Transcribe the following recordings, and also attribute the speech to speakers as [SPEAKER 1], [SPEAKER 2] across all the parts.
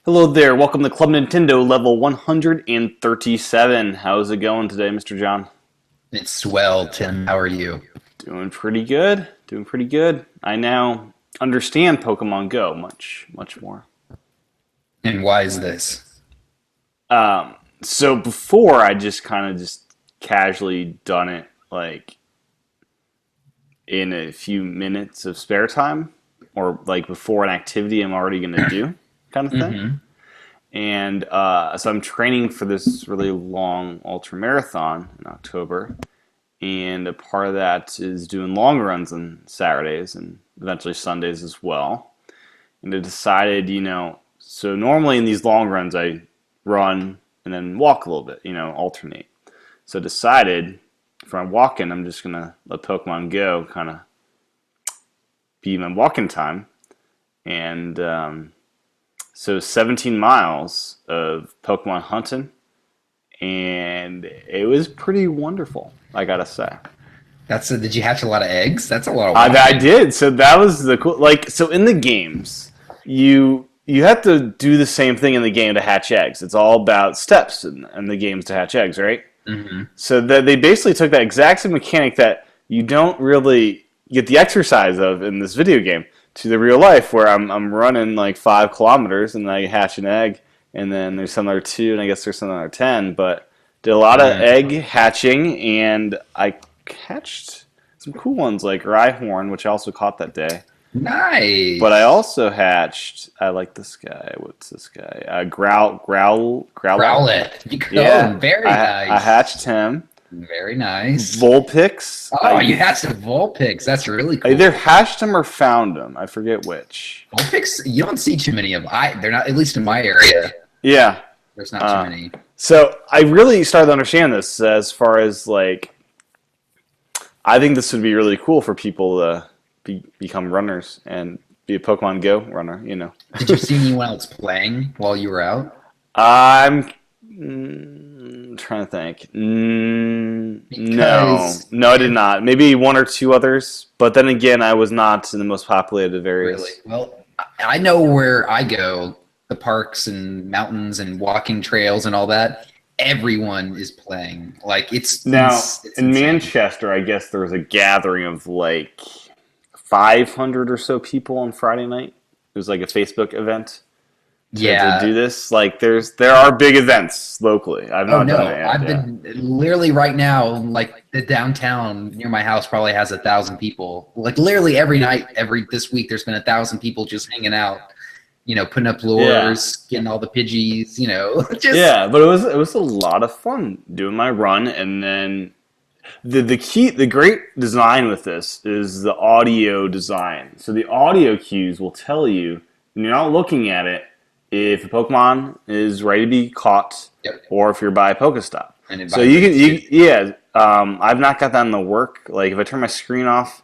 [SPEAKER 1] Hello there, welcome to Club Nintendo level 137. How's it going today, Mr. John?
[SPEAKER 2] It's swell, Tim. How are you?
[SPEAKER 1] Doing pretty good. Doing pretty good. I now understand Pokemon Go much more.
[SPEAKER 2] And why is this?
[SPEAKER 1] So before I just kind of just casually done it like in a few minutes of spare time or like before an activity I'm already going to do kind of thing.
[SPEAKER 2] Mm-hmm.
[SPEAKER 1] And so I'm training for this really long ultra marathon in October. And a part of that is doing long runs on Saturdays and eventually Sundays as well. And I decided, so normally in these long runs I run and then walk a little bit, alternate. So I decided if I'm walking, I'm just gonna let Pokemon Go kind of be my walking time. And so 17 miles of Pokemon hunting, and it was pretty wonderful, I gotta say.
[SPEAKER 2] Did you hatch a lot of eggs? That's a lot of
[SPEAKER 1] I
[SPEAKER 2] walking.
[SPEAKER 1] did. So that was the cool. Like, so in the games, you have to do the same thing in the game to hatch eggs. It's all about steps in the games to hatch eggs, right?
[SPEAKER 2] Mm-hmm.
[SPEAKER 1] So that they basically took that exact same mechanic that you don't really get the exercise of in this video game to the real life, where I'm running like 5 kilometers and I hatch an egg, and then there's some other two, and I guess there's some other 10. But did a lot of
[SPEAKER 2] Mm.
[SPEAKER 1] egg hatching, and I hatched some cool ones like Rhyhorn, which I also caught that day. But I
[SPEAKER 2] Nice.
[SPEAKER 1] also hatched. I like this guy. What's this guy? Growlithe.
[SPEAKER 2] Growlithe.
[SPEAKER 1] Yeah,
[SPEAKER 2] Very
[SPEAKER 1] I
[SPEAKER 2] nice.
[SPEAKER 1] hatched him.
[SPEAKER 2] Very nice.
[SPEAKER 1] Vulpix.
[SPEAKER 2] Oh, you hatched a Vulpix. That's really
[SPEAKER 1] I either
[SPEAKER 2] cool.
[SPEAKER 1] hatched him or found him. I forget which.
[SPEAKER 2] Vulpix, you don't see too many of them. They're not, at least in my area,
[SPEAKER 1] Yeah.
[SPEAKER 2] there's not too
[SPEAKER 1] Uh,
[SPEAKER 2] many.
[SPEAKER 1] so I really started to understand this as far as like I think this would be really cool for people to become runners and be a Pokemon Go runner.
[SPEAKER 2] Did you see anyone else playing while you were out?
[SPEAKER 1] I'm trying to think. No,
[SPEAKER 2] Because
[SPEAKER 1] no, I did
[SPEAKER 2] if
[SPEAKER 1] not. Maybe one or two others, but then again, I was not in the most populated
[SPEAKER 2] Really?
[SPEAKER 1] areas.
[SPEAKER 2] Well, I know where I go, the parks and mountains and walking trails and all that. Everyone is playing. Like
[SPEAKER 1] Now,
[SPEAKER 2] it's
[SPEAKER 1] in
[SPEAKER 2] insane.
[SPEAKER 1] Manchester, I guess there was a gathering of like 500 or so people on Friday night. It was like a Facebook event to do
[SPEAKER 2] Yeah.
[SPEAKER 1] this. Like, there are big events locally. I've
[SPEAKER 2] Oh
[SPEAKER 1] not done it
[SPEAKER 2] no,
[SPEAKER 1] yet.
[SPEAKER 2] I've
[SPEAKER 1] Yeah.
[SPEAKER 2] been literally right now, like the downtown near my house probably has 1,000 people. Like literally every night, every this week, there's been 1,000 people just hanging out, putting up
[SPEAKER 1] Yeah.
[SPEAKER 2] lures, getting all the Pidgeys, just
[SPEAKER 1] Yeah, but it was a lot of fun doing my run, and then the great design with this is the audio design. So the audio cues will tell you when you're not looking at it if a Pokemon is ready to be caught
[SPEAKER 2] yep.
[SPEAKER 1] or if you're by a Pokestop.
[SPEAKER 2] And it
[SPEAKER 1] So you can
[SPEAKER 2] vibrates too.
[SPEAKER 1] yeah. I've not got that in the work. Like if I turn my screen off,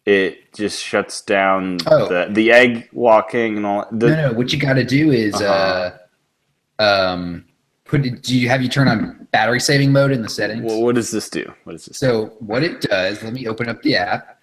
[SPEAKER 1] it just shuts down
[SPEAKER 2] Oh,
[SPEAKER 1] the egg walking and all.
[SPEAKER 2] no, no. What you got to do is
[SPEAKER 1] Uh
[SPEAKER 2] um, do you have you turn on battery saving mode in the
[SPEAKER 1] Well,
[SPEAKER 2] settings?
[SPEAKER 1] what does this do? What does this do?
[SPEAKER 2] So what it does, let me open up the app.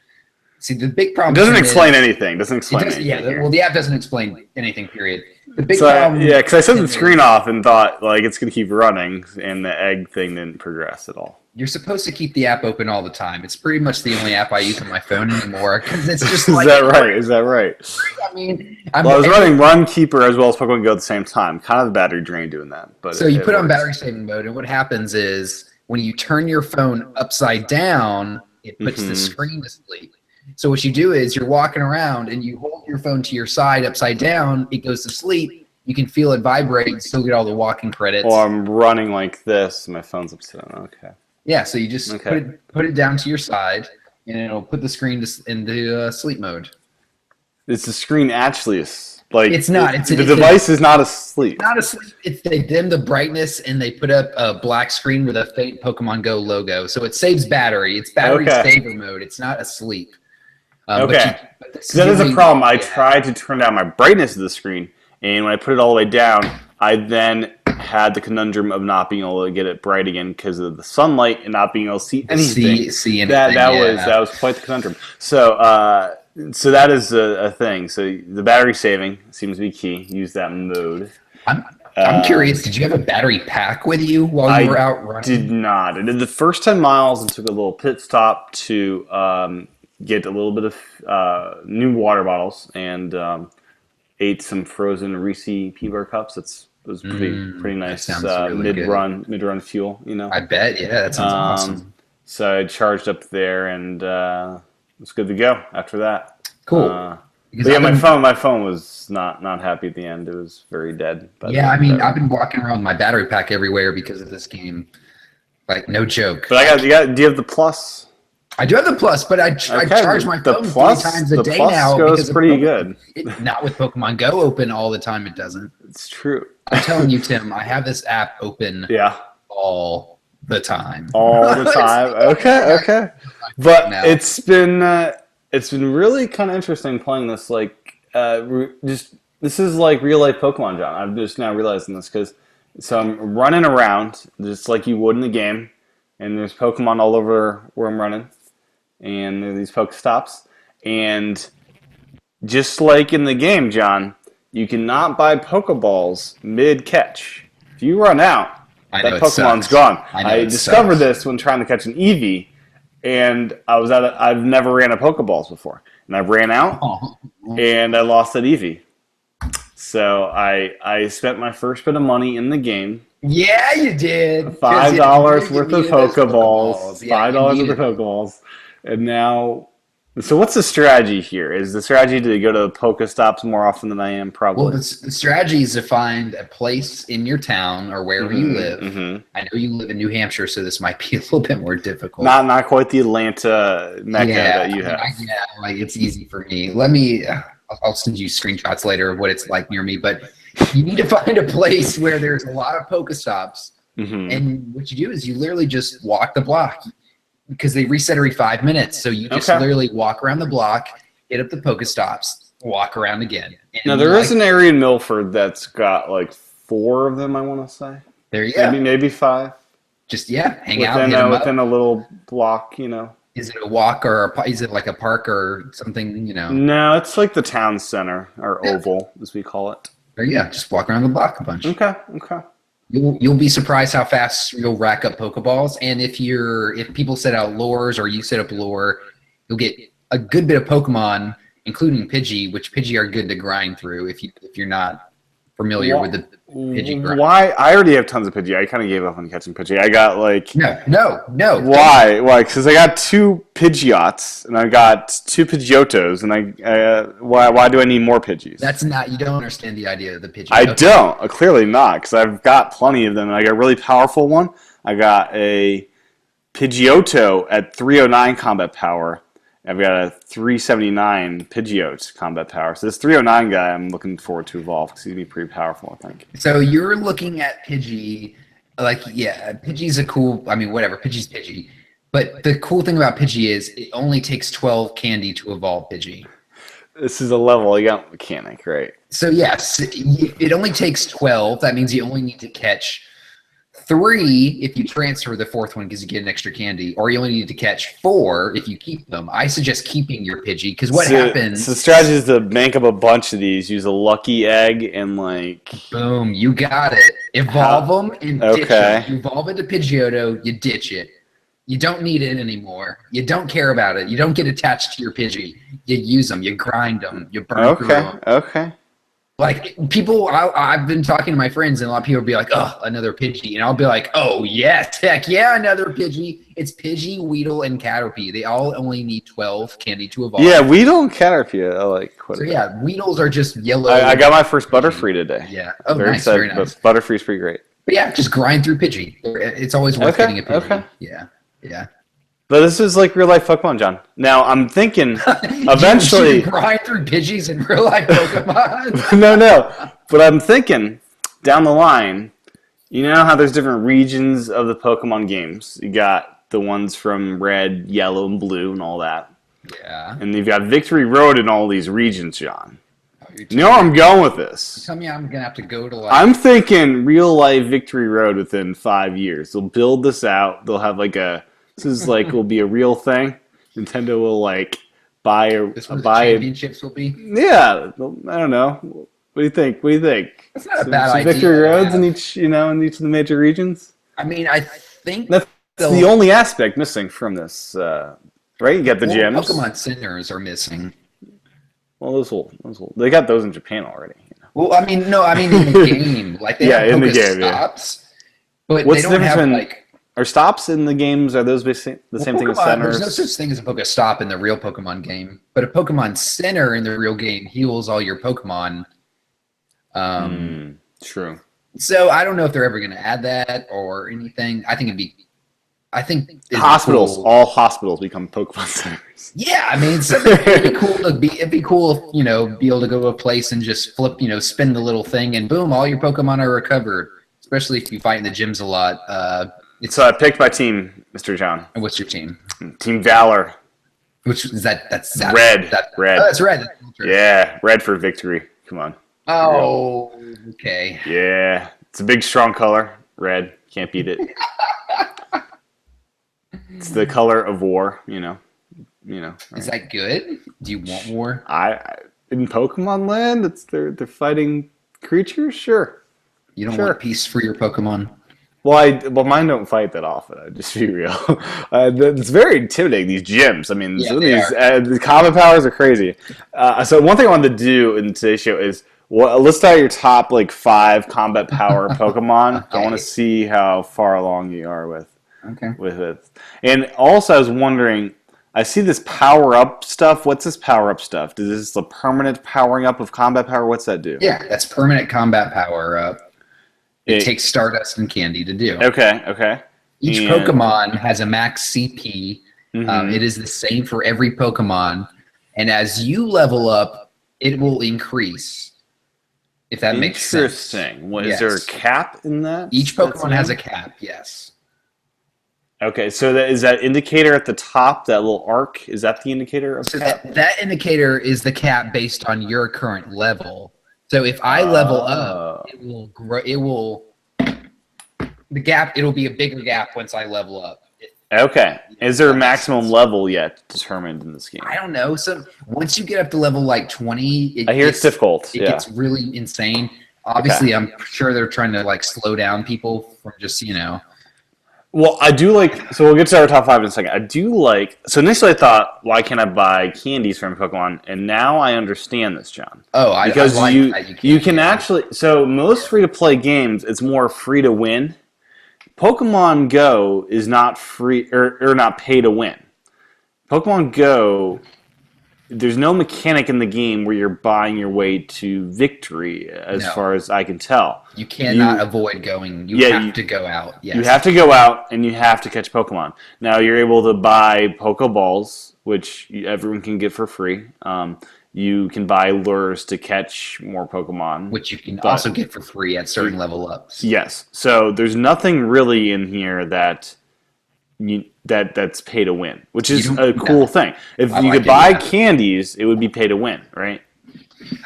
[SPEAKER 2] See, the big
[SPEAKER 1] It
[SPEAKER 2] problem,
[SPEAKER 1] doesn't
[SPEAKER 2] Tim,
[SPEAKER 1] explain
[SPEAKER 2] is
[SPEAKER 1] anything. It doesn't
[SPEAKER 2] it
[SPEAKER 1] explain
[SPEAKER 2] does. Yeah,
[SPEAKER 1] anything here.
[SPEAKER 2] well, the app doesn't explain anything. Period. The big
[SPEAKER 1] So yeah,
[SPEAKER 2] problem,
[SPEAKER 1] because I set the
[SPEAKER 2] Tim,
[SPEAKER 1] screen
[SPEAKER 2] is
[SPEAKER 1] off and thought like it's gonna keep running, and the egg thing didn't progress at all.
[SPEAKER 2] you're supposed to keep the app open all the time. It's pretty much the only app I use on my phone anymore because it's just
[SPEAKER 1] Is
[SPEAKER 2] like
[SPEAKER 1] that
[SPEAKER 2] it
[SPEAKER 1] right? Is
[SPEAKER 2] works.
[SPEAKER 1] that right?
[SPEAKER 2] I mean,
[SPEAKER 1] Well, I was running Run Keeper as well as Pokemon Go at the same time. Kind of the battery drain doing that, but
[SPEAKER 2] so
[SPEAKER 1] it,
[SPEAKER 2] you
[SPEAKER 1] it
[SPEAKER 2] put on
[SPEAKER 1] works.
[SPEAKER 2] battery saving mode, and what happens is when you turn your phone upside down, it puts the
[SPEAKER 1] Hmm.
[SPEAKER 2] screen to sleep. So what you do is you're walking around and you hold your phone to your side upside down, it goes to sleep. You can feel it vibrate, you still get all the walking
[SPEAKER 1] Well,
[SPEAKER 2] credits.
[SPEAKER 1] I'm running like this. My phone's upside down. Okay.
[SPEAKER 2] Yeah, so you just
[SPEAKER 1] Okay.
[SPEAKER 2] put it down to your side, and it'll put the screen into sleep mode.
[SPEAKER 1] It's the screen actually is like
[SPEAKER 2] It's not.
[SPEAKER 1] the device is not asleep.
[SPEAKER 2] Not asleep. It's they dim the brightness and they put up a black screen with a fake Pokemon Go logo, so it saves battery. It's battery
[SPEAKER 1] Okay.
[SPEAKER 2] saver mode. It's not asleep.
[SPEAKER 1] Okay.
[SPEAKER 2] But this
[SPEAKER 1] Because
[SPEAKER 2] is
[SPEAKER 1] that
[SPEAKER 2] the
[SPEAKER 1] is a
[SPEAKER 2] only.
[SPEAKER 1] problem. I
[SPEAKER 2] Yeah.
[SPEAKER 1] tried to turn down my brightness of the screen, and when I put it all the way down, I then had the conundrum of not being able to get it bright again because of the sunlight and not being able to see
[SPEAKER 2] To
[SPEAKER 1] anything.
[SPEAKER 2] see
[SPEAKER 1] That
[SPEAKER 2] anything.
[SPEAKER 1] that was
[SPEAKER 2] Yeah.
[SPEAKER 1] that was quite the conundrum. So so that is a thing. So the battery saving seems to be key. Use that mode.
[SPEAKER 2] I'm I'm
[SPEAKER 1] Um,
[SPEAKER 2] curious. Did you have a battery pack with you while you were
[SPEAKER 1] I
[SPEAKER 2] out
[SPEAKER 1] did
[SPEAKER 2] running?
[SPEAKER 1] not. I did the first 10 miles and took a little pit stop to get a little bit of new water bottles and ate some frozen Reese peanut cups. It was pretty
[SPEAKER 2] That
[SPEAKER 1] nice
[SPEAKER 2] sounds really good.
[SPEAKER 1] mid run fuel, you know.
[SPEAKER 2] I bet. Yeah, that sounds
[SPEAKER 1] Um,
[SPEAKER 2] awesome.
[SPEAKER 1] so I charged up there and was good to go after that.
[SPEAKER 2] Cool. Because
[SPEAKER 1] But yeah,
[SPEAKER 2] I've been
[SPEAKER 1] my phone was not happy at the end. It was very dead by the
[SPEAKER 2] Yeah, I
[SPEAKER 1] end
[SPEAKER 2] mean,
[SPEAKER 1] there.
[SPEAKER 2] I've been walking around with my battery pack everywhere because of this game. Like, no joke.
[SPEAKER 1] But you got. Do you have the plus?
[SPEAKER 2] I do have the plus, but I
[SPEAKER 1] Okay,
[SPEAKER 2] charge my phone three times a
[SPEAKER 1] the
[SPEAKER 2] day
[SPEAKER 1] plus
[SPEAKER 2] now
[SPEAKER 1] goes
[SPEAKER 2] because of
[SPEAKER 1] pretty
[SPEAKER 2] Pokemon.
[SPEAKER 1] good.
[SPEAKER 2] Not with Pokemon Go open all the time. It doesn't.
[SPEAKER 1] It's true.
[SPEAKER 2] I'm telling you, Tim, I have this app open
[SPEAKER 1] Yeah,
[SPEAKER 2] all the time.
[SPEAKER 1] all the
[SPEAKER 2] It's
[SPEAKER 1] time.
[SPEAKER 2] the only thing
[SPEAKER 1] Okay,
[SPEAKER 2] I
[SPEAKER 1] okay.
[SPEAKER 2] do right
[SPEAKER 1] But
[SPEAKER 2] now.
[SPEAKER 1] it's been really kind of interesting playing this. Just this is like real life Pokemon, John. I'm just now realizing this because so I'm running around just like you would in the game, and there's Pokemon all over where I'm running, and there are these Pokestops, and just like in the game, John, you cannot buy Pokeballs mid catch. If you run out,
[SPEAKER 2] I know
[SPEAKER 1] that
[SPEAKER 2] it
[SPEAKER 1] Pokemon's
[SPEAKER 2] sucks.
[SPEAKER 1] gone.
[SPEAKER 2] I know
[SPEAKER 1] I
[SPEAKER 2] it
[SPEAKER 1] discovered
[SPEAKER 2] sucks.
[SPEAKER 1] this when trying to catch an Eevee, and I've never ran a Pokeballs before, and I ran out
[SPEAKER 2] Oh.
[SPEAKER 1] and I lost that Eevee. So I spent my first bit of money in the game,
[SPEAKER 2] Yeah, you did. Because
[SPEAKER 1] five
[SPEAKER 2] you
[SPEAKER 1] dollars
[SPEAKER 2] knew you
[SPEAKER 1] worth of
[SPEAKER 2] needed those
[SPEAKER 1] Pokeballs,
[SPEAKER 2] Pokeballs. Yeah, you
[SPEAKER 1] $5 worth of
[SPEAKER 2] needed them.
[SPEAKER 1] Pokeballs, and now. So what's the strategy here? Is the strategy to go to Pokestops more often than I am?
[SPEAKER 2] Well,
[SPEAKER 1] Probably.
[SPEAKER 2] the strategy is to find a place in your town or wherever you
[SPEAKER 1] Mm-hmm,
[SPEAKER 2] live.
[SPEAKER 1] mm-hmm.
[SPEAKER 2] I know you live in New Hampshire, so this might be a little bit more difficult.
[SPEAKER 1] Not quite the Atlanta mecca
[SPEAKER 2] Yeah,
[SPEAKER 1] that you
[SPEAKER 2] I mean,
[SPEAKER 1] have.
[SPEAKER 2] like it's easy for me. Let me. I'll send you screenshots later of what it's like near me. But you need to find a place where there's a lot of Pokestops,
[SPEAKER 1] Mm-hmm.
[SPEAKER 2] and what you do is you literally just walk the block because they reset every 5 minutes. So you just
[SPEAKER 1] Okay.
[SPEAKER 2] literally walk around the block, hit up the Pokestops, walk around again,
[SPEAKER 1] Now
[SPEAKER 2] and
[SPEAKER 1] there is
[SPEAKER 2] like
[SPEAKER 1] an area in Milford that's got like four of them. I want to say
[SPEAKER 2] there you go.
[SPEAKER 1] maybe five
[SPEAKER 2] Just hang out, hit them
[SPEAKER 1] within
[SPEAKER 2] up.
[SPEAKER 1] a little block. You know.
[SPEAKER 2] Is it a walk or is it like a park or something?
[SPEAKER 1] No, it's like the town center or oval as we call it.
[SPEAKER 2] Or yeah, just walk around the block a bunch.
[SPEAKER 1] Okay. Okay.
[SPEAKER 2] You'll be surprised how fast you'll rack up Pokeballs. And if people set out lures or you set up lure, you'll get a good bit of Pokemon, including Pidgey, which Pidgey are good to grind through if you're not familiar with the Pidgey grind.
[SPEAKER 1] Why? I already have tons of Pidgey. I kind of gave up on catching Pidgey. I got like
[SPEAKER 2] No. Don't.
[SPEAKER 1] why? Why? Because I got two Pidgeots and I got two Pidgeotos, and why do I need more Pidgeys?
[SPEAKER 2] That's not. You don't understand the idea of the Pidgey.
[SPEAKER 1] I
[SPEAKER 2] Okay.
[SPEAKER 1] don't. Clearly not, because I've got plenty of them. And I got a really powerful one. I got a Pidgeotto at 309 combat power. I've got a 379 Pidgeot combat power. So this 309 guy, I'm looking forward to evolve because he'd be pretty powerful, I think.
[SPEAKER 2] So you're looking at Pidgey, like yeah, Pidgey's a cool. I mean, whatever. Pidgey's Pidgey. But the cool thing about Pidgey is it only takes 12 candy to evolve Pidgey.
[SPEAKER 1] This is a level you got mechanic, right?
[SPEAKER 2] So yes, it only takes 12. That means you only need to catch 3 if you transfer the 4th one because you get an extra candy, or you only need to catch 4 if you keep them. I suggest keeping your Pidgey because what happens?
[SPEAKER 1] So the strategy is to bank up a bunch of these, use a lucky egg, and like.
[SPEAKER 2] Boom, you got it. Evolve them and ditch
[SPEAKER 1] Okay.
[SPEAKER 2] them. You evolve it to Pidgeotto, you ditch it. You don't need it anymore. You don't care about it. You don't get attached to your Pidgey. You use them. You grind them. You burn through
[SPEAKER 1] Okay.
[SPEAKER 2] them.
[SPEAKER 1] Okay.
[SPEAKER 2] Like people, I've been talking to my friends, and a lot of people will be like, "Oh, another Pidgey," and I'll be like, "Oh yes, heck yeah, another Pidgey." It's Pidgey, Weedle, and Caterpie. They all only need 12 candy to evolve.
[SPEAKER 1] Yeah, we don't Caterpie. I like quite
[SPEAKER 2] So
[SPEAKER 1] a bit.
[SPEAKER 2] yeah, Weedles are just yellow.
[SPEAKER 1] I got my first Butterfree today.
[SPEAKER 2] Yeah. Oh,
[SPEAKER 1] Very
[SPEAKER 2] nice.
[SPEAKER 1] excited.
[SPEAKER 2] Very nice.
[SPEAKER 1] But Butterfree's pretty great.
[SPEAKER 2] But yeah, just grind through Pidgey. It's always worth
[SPEAKER 1] Okay,
[SPEAKER 2] getting a Pidgey.
[SPEAKER 1] okay.
[SPEAKER 2] Yeah. Yeah.
[SPEAKER 1] But this is like real life Pokemon, John. Now I'm thinking
[SPEAKER 2] You
[SPEAKER 1] eventually.
[SPEAKER 2] grind through Pidgeys in real life Pokemon.
[SPEAKER 1] No. But I'm thinking down the line, you know how there's different regions of the Pokemon games? You got the ones from red, yellow, and blue, and all that.
[SPEAKER 2] Yeah.
[SPEAKER 1] And you've got Victory Road in all these regions, John.
[SPEAKER 2] You're
[SPEAKER 1] You know where I'm going with this?
[SPEAKER 2] Tell me I'm gonna have to go to like.
[SPEAKER 1] I'm thinking real life Victory Road within 5 years. They'll build this out. They'll have like a. This is like will be a real thing. Nintendo will like
[SPEAKER 2] This where the championships will be.
[SPEAKER 1] Yeah, I don't know. What do you think? What do you think?
[SPEAKER 2] That's not a bad idea.
[SPEAKER 1] Victory
[SPEAKER 2] to
[SPEAKER 1] roads in
[SPEAKER 2] have.
[SPEAKER 1] each, in each of the major regions.
[SPEAKER 2] I mean, I think
[SPEAKER 1] That's the
[SPEAKER 2] they'll.
[SPEAKER 1] only aspect missing from this, right? You got the
[SPEAKER 2] Well,
[SPEAKER 1] gyms.
[SPEAKER 2] Pokemon Centers are missing.
[SPEAKER 1] Well, they got those in Japan already.
[SPEAKER 2] Well, I mean, no, I mean in the game, like they have
[SPEAKER 1] In the game.
[SPEAKER 2] Pokestops, but
[SPEAKER 1] What's
[SPEAKER 2] they
[SPEAKER 1] the
[SPEAKER 2] don't
[SPEAKER 1] difference
[SPEAKER 2] have
[SPEAKER 1] between
[SPEAKER 2] like.
[SPEAKER 1] are stops in the games? Are those basically the same thing as
[SPEAKER 2] Pokemon,
[SPEAKER 1] centers?
[SPEAKER 2] there's no such thing as a Pokestop in the real Pokemon game, but a Pokemon Center in the real game heals all your Pokemon.
[SPEAKER 1] True.
[SPEAKER 2] So I don't know if they're ever going to add that or anything. I think it'd be. I think it'd
[SPEAKER 1] Hospitals,
[SPEAKER 2] be cool.
[SPEAKER 1] all hospitals become Pokemon centers.
[SPEAKER 2] Yeah, I mean, it'd be cool to be. It'd be cool, if, be able to go to a place and just flip, spin the little thing, and boom, all your Pokemon are recovered. Especially if you fight in the gyms a lot.
[SPEAKER 1] So I picked my team, Mr. John.
[SPEAKER 2] And what's your team?
[SPEAKER 1] Team Valor.
[SPEAKER 2] Which is that? That's
[SPEAKER 1] Red. Red.
[SPEAKER 2] Oh, that's red.
[SPEAKER 1] Yeah, red for victory. Come on.
[SPEAKER 2] Oh, okay.
[SPEAKER 1] Yeah, it's a big, strong color. Red. Can't beat it. It's the color of war. Right?
[SPEAKER 2] Is that good? Do you want war?
[SPEAKER 1] In Pokemon Land, they're fighting creatures. Sure.
[SPEAKER 2] You don't want peace for your Pokemon?
[SPEAKER 1] Well, mine don't fight that often. I'd just be real. It's very intimidating, these gyms. I mean, the combat powers are crazy. So one thing I wanted to do in today's show is list out your top 5 combat power Pokemon.
[SPEAKER 2] Okay.
[SPEAKER 1] I want to see how far along you are with
[SPEAKER 2] Okay.
[SPEAKER 1] it. And also, I was wondering, I see this power up stuff. What's this power up stuff? Is this the permanent powering up of combat power? What's that do?
[SPEAKER 2] Yeah, that's permanent combat power. It takes Stardust and Candy to do.
[SPEAKER 1] Okay.
[SPEAKER 2] Each Pokemon has a max CP. It is the same for every Pokemon. And as you level up, it will increase. If that makes sense.
[SPEAKER 1] Interesting. Is there a cap in that?
[SPEAKER 2] Each Pokemon has a cap, yes.
[SPEAKER 1] Okay, so is that indicator at the top, that little arc, is that the indicator of cap?
[SPEAKER 2] That indicator is the cap based on your current level. So if I level up, it will grow. It'll be a bigger gap once I level up.
[SPEAKER 1] Okay. Is there a maximum level yet determined in this game?
[SPEAKER 2] I don't know. So once you get up to level 20,
[SPEAKER 1] I hear it's difficult.
[SPEAKER 2] It gets really insane. Obviously, I'm sure they're trying to slow down people from just
[SPEAKER 1] Well, I do so we'll get to our top 5 in a second. I do so initially I thought, why can't I buy candies from Pokemon? And now I understand this, John.
[SPEAKER 2] Oh,
[SPEAKER 1] because
[SPEAKER 2] I like that
[SPEAKER 1] you can actually, so most free-to-play games, it's more free to win. Pokemon Go is not free, or not pay to win. Pokemon Go, there's no mechanic in the game where you're buying your way to victory, as far as I can tell.
[SPEAKER 2] You cannot avoid going. You have to go out. Yes.
[SPEAKER 1] You have to go out, and you have to catch Pokemon. Now, you're able to buy Pokeballs, which everyone can get for free. You can buy lures to catch more Pokemon.
[SPEAKER 2] Which you can also get for free at certain level ups.
[SPEAKER 1] Yes. So there's nothing really in here that's pay to win, which is a cool thing. If you could buy candies, it would be pay to win, right?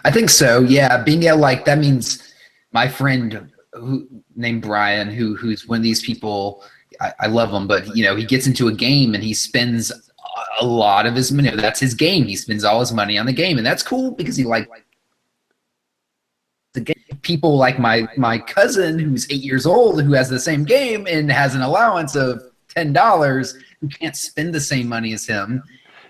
[SPEAKER 2] I think so. Yeah, being at that means my friend named Brian, who's one of these people. I love him, but he gets into a game and he spends a lot of his money. That's his game. He spends all his money on the game, and that's cool because he the game. People like my cousin who's 8 years old who has the same game and has an allowance of $10 who can't spend the same money as him.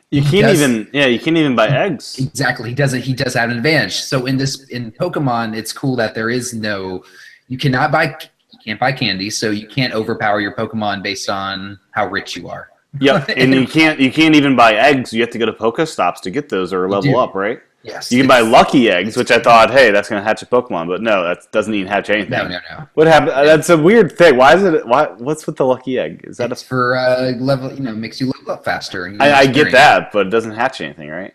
[SPEAKER 1] You can't even buy eggs.
[SPEAKER 2] Exactly. He does have an advantage. So in Pokemon, it's cool that you can't buy candy, so you can't overpower your Pokemon based on how rich you are.
[SPEAKER 1] Yep. And you can't even buy eggs. You have to go to Pokestops to get those or level up, right?
[SPEAKER 2] Yes.
[SPEAKER 1] You can buy lucky eggs, which I thought, hey, that's going to hatch a Pokemon, but no, that doesn't even hatch anything.
[SPEAKER 2] No.
[SPEAKER 1] What happened? That's a weird thing. Why is it? What's with the lucky egg? Is that
[SPEAKER 2] for level? Makes you level up faster.
[SPEAKER 1] I get that, but it doesn't hatch anything, right?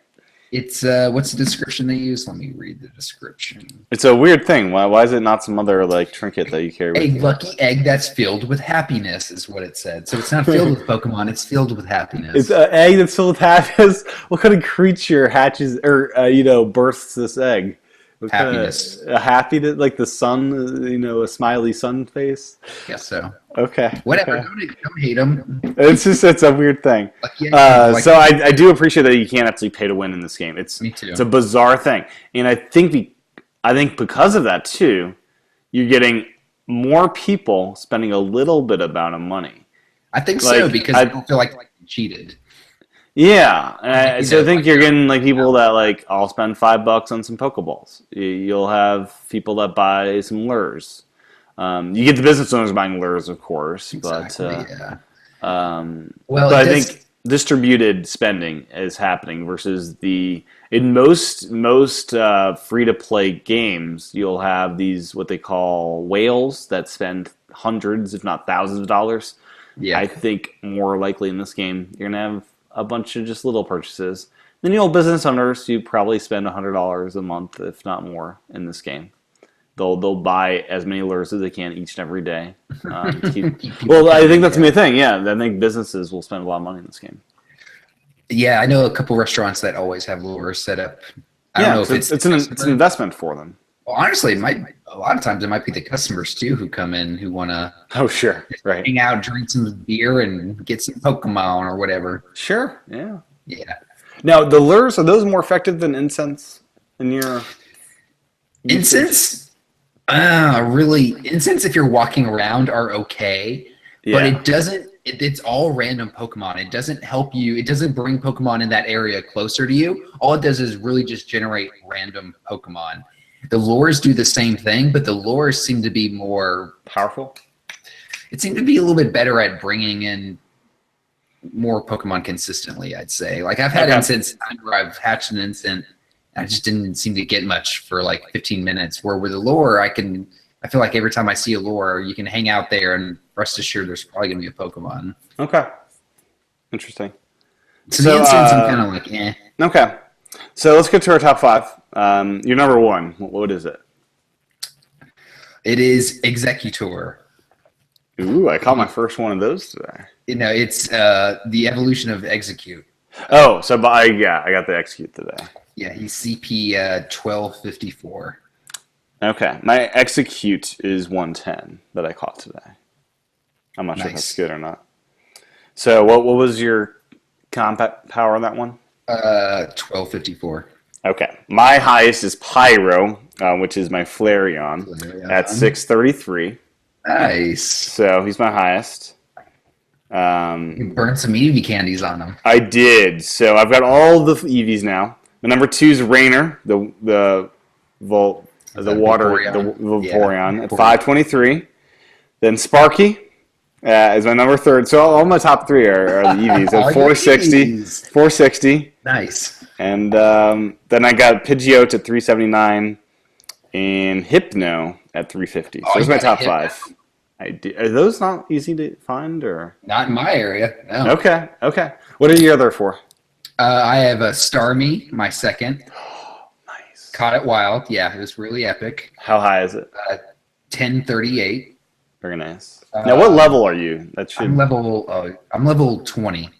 [SPEAKER 2] It's what's the description they use? Let me read the description.
[SPEAKER 1] It's a weird thing. Why is it not some other trinket that you carry with you?
[SPEAKER 2] A lucky egg that's filled with happiness is what it said. So it's not filled with Pokemon, it's filled with happiness.
[SPEAKER 1] It's an egg that's filled with happiness. What kind of creature hatches or births this egg? What
[SPEAKER 2] Happiness.
[SPEAKER 1] kind of happy that like the sun, a smiley sun face?
[SPEAKER 2] Guess so.
[SPEAKER 1] Okay,
[SPEAKER 2] Whatever.
[SPEAKER 1] okay.
[SPEAKER 2] Don't hate them.
[SPEAKER 1] It's a weird thing.
[SPEAKER 2] Like, yeah, like,
[SPEAKER 1] So I do appreciate that you can't actually pay to win in this game.
[SPEAKER 2] me too.
[SPEAKER 1] It's a bizarre thing, and I think because of that too, you're getting more people spending a little bit amount of money.
[SPEAKER 2] I think so
[SPEAKER 1] Like
[SPEAKER 2] because I don't feel like they cheated.
[SPEAKER 1] yeah, so I think
[SPEAKER 2] Like,
[SPEAKER 1] you're getting like people that like I'll spend $5 on some Pokeballs. You'll have people that buy some lures. You get the business owners buying lures, of course,
[SPEAKER 2] exactly. Yeah.
[SPEAKER 1] but I think distributed spending is happening versus in most free to play games, you'll have these what they call whales that spend hundreds, if not thousands of dollars.
[SPEAKER 2] Yeah.
[SPEAKER 1] I think more likely in this game, you're gonna have a bunch of just little purchases. Then you'll business owners who probably spend $100 a month, if not more, in this game. They'll buy as many lures as they can each and every day. Well, I think that's gonna be a thing. Yeah, I think businesses will spend a lot of money in this game.
[SPEAKER 2] Yeah, I know a couple restaurants that always have lures set up. I don't know if
[SPEAKER 1] it's an investment for them.
[SPEAKER 2] Well, honestly, a lot of times it might be the customers too who come in who want to
[SPEAKER 1] Oh, sure, right.
[SPEAKER 2] hang out, drink some beer, and get some Pokemon or whatever.
[SPEAKER 1] Sure, yeah.
[SPEAKER 2] Yeah.
[SPEAKER 1] Now, the lures, are those more effective than incense in your
[SPEAKER 2] Incense? Really, incense if you're walking around are okay, but it doesn't. It's all random Pokemon. It doesn't help you. It doesn't bring Pokemon in that area closer to you. All it does is really just generate random Pokemon. The lures do the same thing, but the lures seem to be more
[SPEAKER 1] powerful?
[SPEAKER 2] It seemed to be a little bit better at bringing in more Pokemon consistently, I'd say. Like I've had instances where I've hatched an instant, I just didn't seem to get much for like 15 minutes. Where with a lure, I feel like every time I see a lure, you can hang out there and rest assured there's probably gonna be a Pokemon.
[SPEAKER 1] Okay. Interesting.
[SPEAKER 2] So the instance I'm kind of like, eh.
[SPEAKER 1] Okay. So let's get to our top five. Your number one, what is it?
[SPEAKER 2] It is Executor.
[SPEAKER 1] Ooh, I caught my first one of those today.
[SPEAKER 2] It's the evolution of Execute.
[SPEAKER 1] Oh, so I got the Execute today.
[SPEAKER 2] Yeah, he's CP 1254.
[SPEAKER 1] Okay, my Execute is 110 that I caught today. I'm not sure if that's good or not. So what was your combat power on that one?
[SPEAKER 2] 1254.
[SPEAKER 1] Okay, my highest is Pyro, which is my Flareon, at 633.
[SPEAKER 2] Nice.
[SPEAKER 1] So he's my highest.
[SPEAKER 2] You burned some Eevee candies on him.
[SPEAKER 1] I did. So I've got all the Eevees now. My number 2 is Rainer, the water, Vaporeon at 523. Then Sparky is my number 3. So all my top 3 are the Eevees at 460. 460.
[SPEAKER 2] Nice.
[SPEAKER 1] And then I got Pidgeot at 379 and Hypno at 350. So those are my top 5. Are those not easy to find or?
[SPEAKER 2] Not in my area. No.
[SPEAKER 1] Okay. What are your other 4?
[SPEAKER 2] I have a Starmie, my second.
[SPEAKER 1] Nice.
[SPEAKER 2] Caught it wild. Yeah, it was really epic.
[SPEAKER 1] How high is it?
[SPEAKER 2] 1038.
[SPEAKER 1] Very nice. Now, what level are you?
[SPEAKER 2] I'm level 20.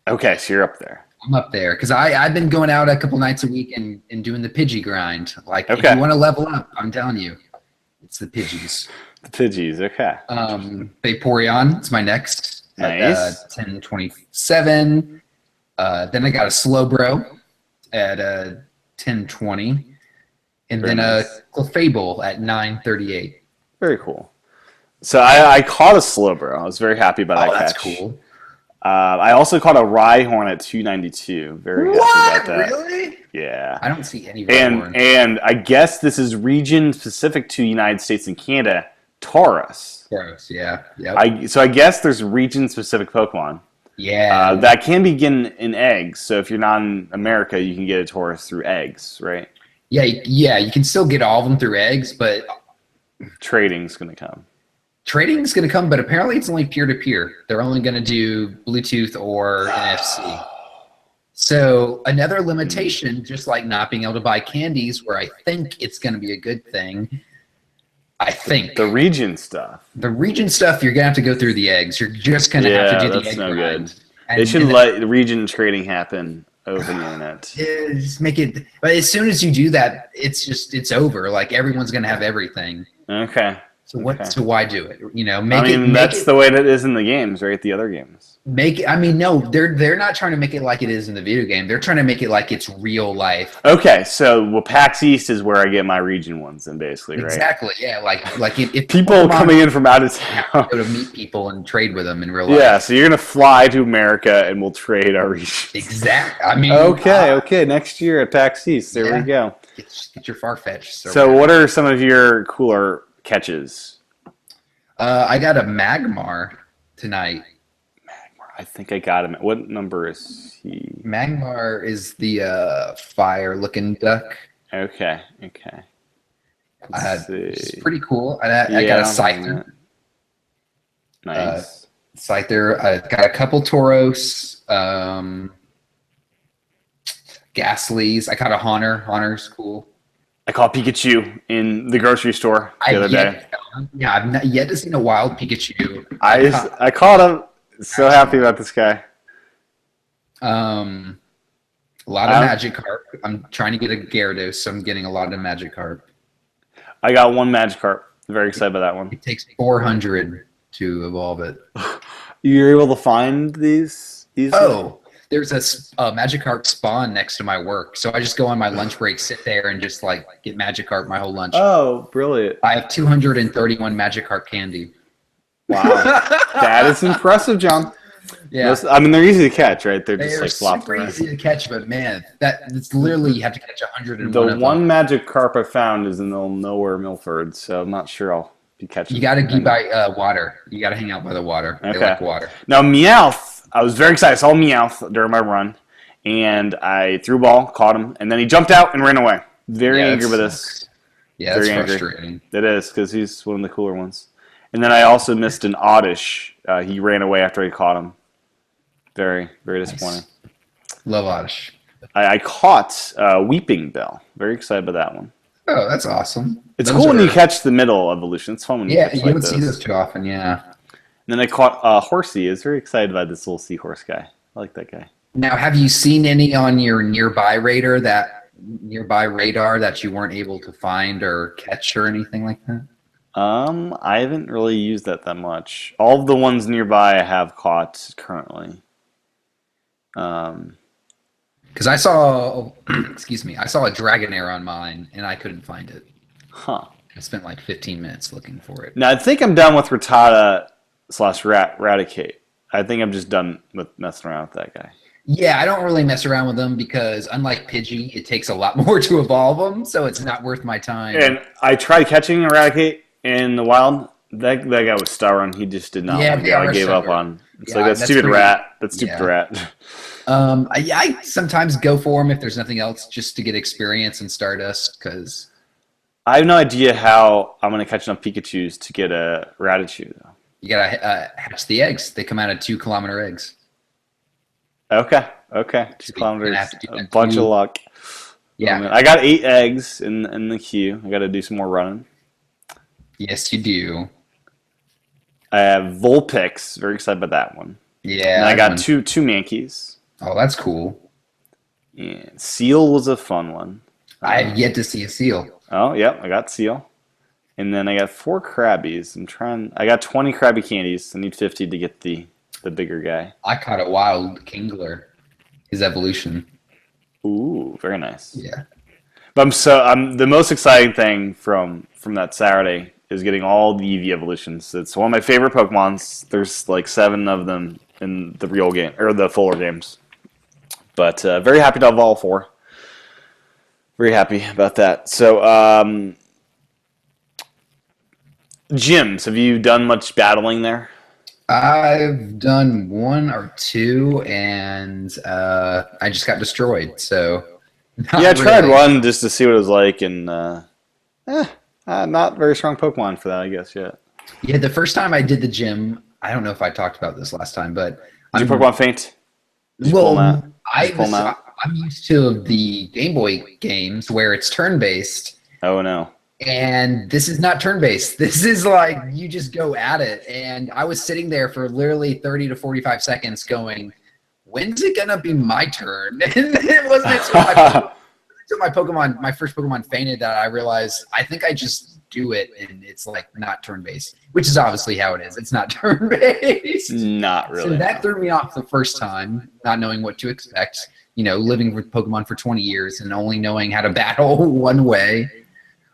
[SPEAKER 1] Okay, so you're up there.
[SPEAKER 2] I'm up there because I've been going out a couple nights a week and doing the Pidgey grind. Like, if you want to level up, I'm telling you, it's the Pidgeys.
[SPEAKER 1] The Pidgeys, okay.
[SPEAKER 2] Vaporeon is my next.
[SPEAKER 1] Nice.
[SPEAKER 2] At 1027. Then I got a Slowbro at 1020. And
[SPEAKER 1] Very
[SPEAKER 2] then
[SPEAKER 1] nice.
[SPEAKER 2] a Clefable at 938.
[SPEAKER 1] Very cool. So I caught a Slowbro. I was very happy about that catch.
[SPEAKER 2] That's cool.
[SPEAKER 1] I also caught a Rhyhorn at 292. Very happy about that.
[SPEAKER 2] Really?
[SPEAKER 1] Yeah.
[SPEAKER 2] I don't see any Rhyhorn.
[SPEAKER 1] And I guess this is region specific to United States and Canada. Taurus.
[SPEAKER 2] Gross, yeah. Yep.
[SPEAKER 1] So I guess there's region specific Pokemon.
[SPEAKER 2] Yeah.
[SPEAKER 1] That can begin in eggs. So if you're not in America, you can get a Taurus through eggs, right?
[SPEAKER 2] Yeah, you can still get all of them through eggs, but
[SPEAKER 1] trading's going to come.
[SPEAKER 2] Trading's going to come, but apparently it's only peer-to-peer. They're only going to do Bluetooth or NFC. So another limitation, just like not being able to buy candies, where I think it's going to be a good thing. I think
[SPEAKER 1] the region stuff.
[SPEAKER 2] The region stuff, you're going to have to go through the eggs. You're just going to have to do the egg
[SPEAKER 1] no
[SPEAKER 2] grind.
[SPEAKER 1] Good. They should let region trading happen over the internet.
[SPEAKER 2] Yeah, just make it. But as soon as you do that, it's over. Like everyone's gonna have everything.
[SPEAKER 1] Okay.
[SPEAKER 2] So
[SPEAKER 1] Okay.
[SPEAKER 2] So why do it?
[SPEAKER 1] I
[SPEAKER 2] Make
[SPEAKER 1] mean,
[SPEAKER 2] make
[SPEAKER 1] that's
[SPEAKER 2] it
[SPEAKER 1] the way that it is in the games, right? The other games.
[SPEAKER 2] make it. I mean, no, they're not trying to make it like it is in the video game. They're trying to make it like it's real life.
[SPEAKER 1] Okay, so well, PAX East is where I get my region ones, then basically, right?
[SPEAKER 2] Exactly. Yeah. Like if
[SPEAKER 1] People
[SPEAKER 2] Pokemon
[SPEAKER 1] coming in from out of town.
[SPEAKER 2] go to meet people and trade with them in real life.
[SPEAKER 1] Yeah, so you're gonna fly to America and we'll trade our regions.
[SPEAKER 2] Exactly. I mean.
[SPEAKER 1] Okay. Next year at PAX East, there we go.
[SPEAKER 2] Get your Farfetch.
[SPEAKER 1] So, what are some of your cooler catches?
[SPEAKER 2] I got a Magmar tonight.
[SPEAKER 1] I think I got him. What number is he?
[SPEAKER 2] Magmar is the fire-looking duck.
[SPEAKER 1] Okay. Let's see.
[SPEAKER 2] It's pretty cool. I got a Scyther.
[SPEAKER 1] Nice.
[SPEAKER 2] Scyther. I got a couple Tauros. Ghastlies. I got a Haunter. Haunter's cool.
[SPEAKER 1] I caught Pikachu in the grocery store the other day.
[SPEAKER 2] Yeah, I've not yet to see a wild Pikachu.
[SPEAKER 1] I caught him. So happy about this guy.
[SPEAKER 2] A lot of Magikarp. I'm trying to get a Gyarados, so I'm getting a lot of Magikarp.
[SPEAKER 1] I got one Magikarp. Very excited about that one.
[SPEAKER 2] It takes 400 to evolve it.
[SPEAKER 1] You're able to find these easily?
[SPEAKER 2] Oh, there's a Magikarp spawn next to my work, so I just go on my lunch break, sit there, and just like get Magikarp my whole lunch.
[SPEAKER 1] Oh, brilliant!
[SPEAKER 2] I have 231 Magikarp candy.
[SPEAKER 1] Wow, that is impressive, John.
[SPEAKER 2] Yeah,
[SPEAKER 1] I mean they're easy to catch, right? They're just like flopped
[SPEAKER 2] super
[SPEAKER 1] around.
[SPEAKER 2] easy to catch, but man, it's literally you have to catch 101.
[SPEAKER 1] The one Magikarp I found is in the nowhere Milford, so I'm not sure I'll be catching.
[SPEAKER 2] You got to be by water. You got to hang out by the water.
[SPEAKER 1] Okay.
[SPEAKER 2] They like water.
[SPEAKER 1] Now Meowth, I was very excited. I saw Meowth during my run, and I threw a ball, caught him, and then he jumped out and ran away. Very angry with this.
[SPEAKER 2] Yeah, it's frustrating.
[SPEAKER 1] It is, because he's one of the cooler ones. And then I also missed an Oddish. He ran away after I caught him. Very, very disappointing.
[SPEAKER 2] Nice. Love Oddish.
[SPEAKER 1] I caught Weeping Bell. Very excited about that one.
[SPEAKER 2] Oh, that's awesome.
[SPEAKER 1] It's cool when you catch the middle evolution. It's fun when you catch
[SPEAKER 2] you don't see those too often, yeah.
[SPEAKER 1] And then I caught Horsey. I was very excited about this little seahorse guy. I like that guy.
[SPEAKER 2] Now, have you seen any on your nearby radar that you weren't able to find or catch or anything like that?
[SPEAKER 1] I haven't really used that much. All of the ones nearby I have caught currently.
[SPEAKER 2] Because I saw, excuse me, I saw a Dragonair on mine and I couldn't find it.
[SPEAKER 1] Huh.
[SPEAKER 2] I spent like 15 minutes looking for it.
[SPEAKER 1] Now I think I'm done with Rattata / Raticate. I think I'm just done with messing around with that guy.
[SPEAKER 2] Yeah, I don't really mess around with them because unlike Pidgey, it takes a lot more to evolve them, so it's not worth my time.
[SPEAKER 1] And I tried catching Eradicate in the wild. That guy was stubborn. He just did not.
[SPEAKER 2] Yeah,
[SPEAKER 1] I gave up on. It's
[SPEAKER 2] yeah,
[SPEAKER 1] like that stupid rat. That stupid rat.
[SPEAKER 2] I sometimes go for them if there's nothing else, just to get experience in Stardust. Because
[SPEAKER 1] I have no idea how I'm going to catch enough Pikachus to get a Ratichu though.
[SPEAKER 2] You gotta hatch the eggs. They come out of 2-kilometer eggs.
[SPEAKER 1] Okay. 2 kilometers. A bunch of luck.
[SPEAKER 2] Yeah.
[SPEAKER 1] I got 8 eggs in the queue. I got to do some more running.
[SPEAKER 2] Yes, you do.
[SPEAKER 1] I have Vulpix. Very excited about that one.
[SPEAKER 2] Yeah.
[SPEAKER 1] And I got two Mankeys.
[SPEAKER 2] Oh, that's cool.
[SPEAKER 1] And Seal was a fun one.
[SPEAKER 2] I have yet to see a Seal.
[SPEAKER 1] Oh, yep. I got Seal. And then I got 4 Krabbies. I got 20 Krabby candies. I need 50 to get the bigger guy.
[SPEAKER 2] I caught a wild Kingler. His evolution.
[SPEAKER 1] Ooh, very nice.
[SPEAKER 2] Yeah.
[SPEAKER 1] But the most exciting thing from that Saturday is getting all the Eevee evolutions. It's one of my favorite Pokemons. There's like 7 of them in the real game or the fuller games. But very happy to have all 4. Very happy about that. So, gyms, have you done much battling there?
[SPEAKER 2] I've done 1 or 2, and I just got destroyed. So,
[SPEAKER 1] I tried one just to see what it was like, and not very strong Pokemon for that, I guess, yet.
[SPEAKER 2] Yeah, the first time I did the gym, I don't know if I talked about this last time, but
[SPEAKER 1] did your Pokemon faint?
[SPEAKER 2] I'm used to the Game Boy games where it's turn-based.
[SPEAKER 1] Oh, no.
[SPEAKER 2] And this is not turn-based. This is like you just go at it. And I was sitting there for literally 30 to 45 seconds going, when's it gonna be my turn? And it wasn't until my first Pokemon fainted that I realized I think I just do it and it's like not turn-based, which is obviously how it is. It's not turn-based.
[SPEAKER 1] Not really.
[SPEAKER 2] So that
[SPEAKER 1] no.
[SPEAKER 2] threw me off the first time, not knowing what to expect. Living with Pokemon for 20 years and only knowing how to battle one way.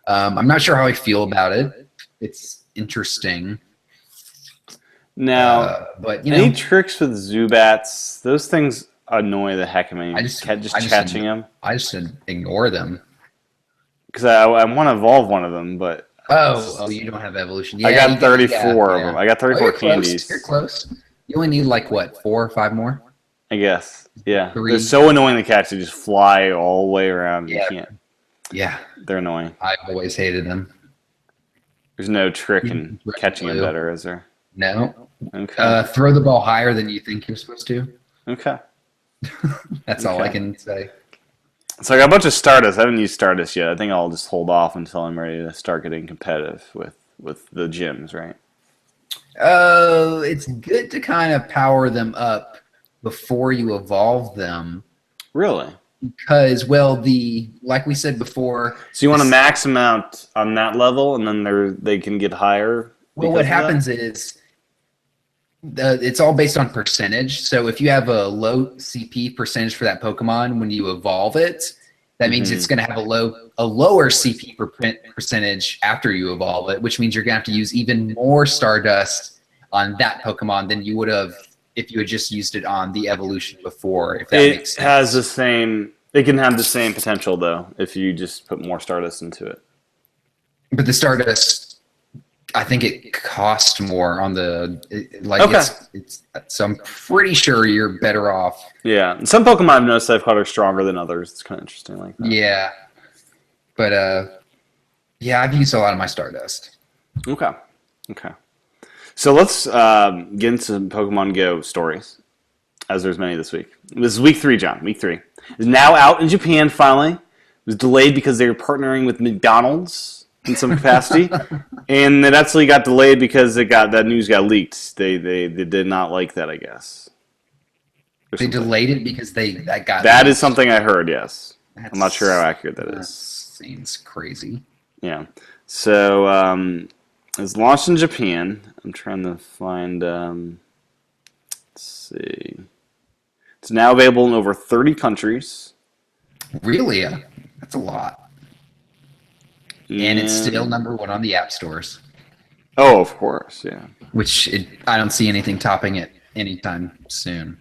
[SPEAKER 2] I'm not sure how I feel about it. It's interesting.
[SPEAKER 1] Now,
[SPEAKER 2] But
[SPEAKER 1] any tricks with Zubats? Those things annoy the heck out of me.
[SPEAKER 2] I just
[SPEAKER 1] catching them.
[SPEAKER 2] I just ignore them.
[SPEAKER 1] Because I want to evolve one of them, but
[SPEAKER 2] You don't have evolution. Yeah,
[SPEAKER 1] I got 34
[SPEAKER 2] yeah.
[SPEAKER 1] of them. I got 34
[SPEAKER 2] you're
[SPEAKER 1] candies.
[SPEAKER 2] Close. You're close. You only need like what, 4 or 5 more?
[SPEAKER 1] I guess. Yeah.
[SPEAKER 2] 3.
[SPEAKER 1] They're so annoying to catch. They just fly all the way around.
[SPEAKER 2] Yeah.
[SPEAKER 1] You can't.
[SPEAKER 2] Yeah.
[SPEAKER 1] They're annoying.
[SPEAKER 2] I've always hated them.
[SPEAKER 1] There's no trick in catching them better, is there?
[SPEAKER 2] No.
[SPEAKER 1] Okay.
[SPEAKER 2] Throw the ball higher than you think you're supposed to.
[SPEAKER 1] Okay.
[SPEAKER 2] That's all I can say.
[SPEAKER 1] So I got a bunch of Stardust. I haven't used Stardust yet. I think I'll just hold off until I'm ready to start getting competitive with the gyms, right?
[SPEAKER 2] It's good to kind of power them up before you evolve them.
[SPEAKER 1] Really?
[SPEAKER 2] Because, like we said before.
[SPEAKER 1] So you want to max them out on that level, and then they can get higher?
[SPEAKER 2] Well, what happens is it's all based on percentage. So if you have a low CP percentage for that Pokemon when you evolve it, that means it's going to have a lower CP percentage after you evolve it, which means you're going to have to use even more Stardust on that Pokemon than you would have if you had just used it on the evolution before. If that makes sense.
[SPEAKER 1] It can have the same potential though if you just put more Stardust into it.
[SPEAKER 2] But the Stardust, I think it costs more on so I'm pretty sure you're better off.
[SPEAKER 1] Yeah, and some Pokemon I've noticed I've caught are stronger than others. It's kind of interesting like that.
[SPEAKER 2] Yeah, but I've used a lot of my Stardust.
[SPEAKER 1] Okay. So let's get into some Pokemon Go stories, as there's many this week. This is week 3, John. Week 3 is now out in Japan. Finally, it was delayed because they were partnering with McDonald's in some capacity, and it actually got delayed because that news got leaked. They did not like that, I guess.
[SPEAKER 2] They delayed it because that got
[SPEAKER 1] that
[SPEAKER 2] leaked.
[SPEAKER 1] Is something I heard. Yes, I'm not sure how accurate that is.
[SPEAKER 2] Seems crazy.
[SPEAKER 1] Yeah. So it's launched in Japan. I'm trying to find. Let's see. It's now available in over 30 countries.
[SPEAKER 2] Really? That's a lot. And it's still #1 on the app stores.
[SPEAKER 1] Oh, of course, yeah.
[SPEAKER 2] Which I don't see anything topping it anytime soon.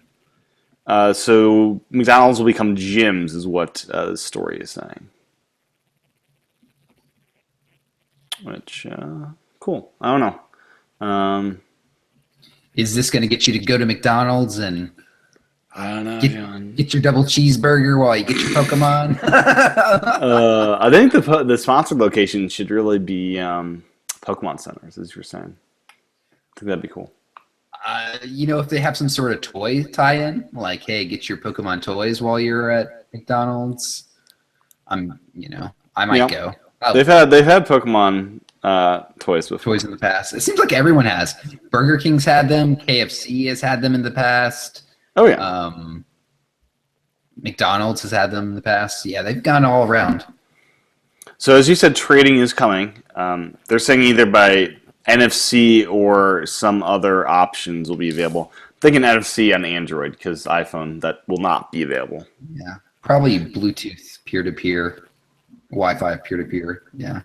[SPEAKER 1] So McDonald's will become gyms, is what the story is saying. Which, cool. I don't know.
[SPEAKER 2] Is this going to get you to go to McDonald's and
[SPEAKER 1] I don't know,
[SPEAKER 2] get your double cheeseburger while you get your Pokemon?
[SPEAKER 1] I think the sponsored location should really be Pokemon centers, as you were saying. I think that'd be cool.
[SPEAKER 2] If they have some sort of toy tie-in, like, hey, get your Pokemon toys while you're at McDonald's, I might go.
[SPEAKER 1] They've had Pokemon toys before.
[SPEAKER 2] Toys in the past. It seems like everyone has. Burger King's had them. KFC has had them in the past.
[SPEAKER 1] Oh, yeah.
[SPEAKER 2] McDonald's has had them in the past. Yeah, they've gone all around.
[SPEAKER 1] So as you said, trading is coming. They're saying either by NFC or some other options will be available. I'm thinking NFC on Android because iPhone, that will not be available.
[SPEAKER 2] Yeah, probably Bluetooth peer-to-peer, Wi-Fi peer-to-peer. Yeah.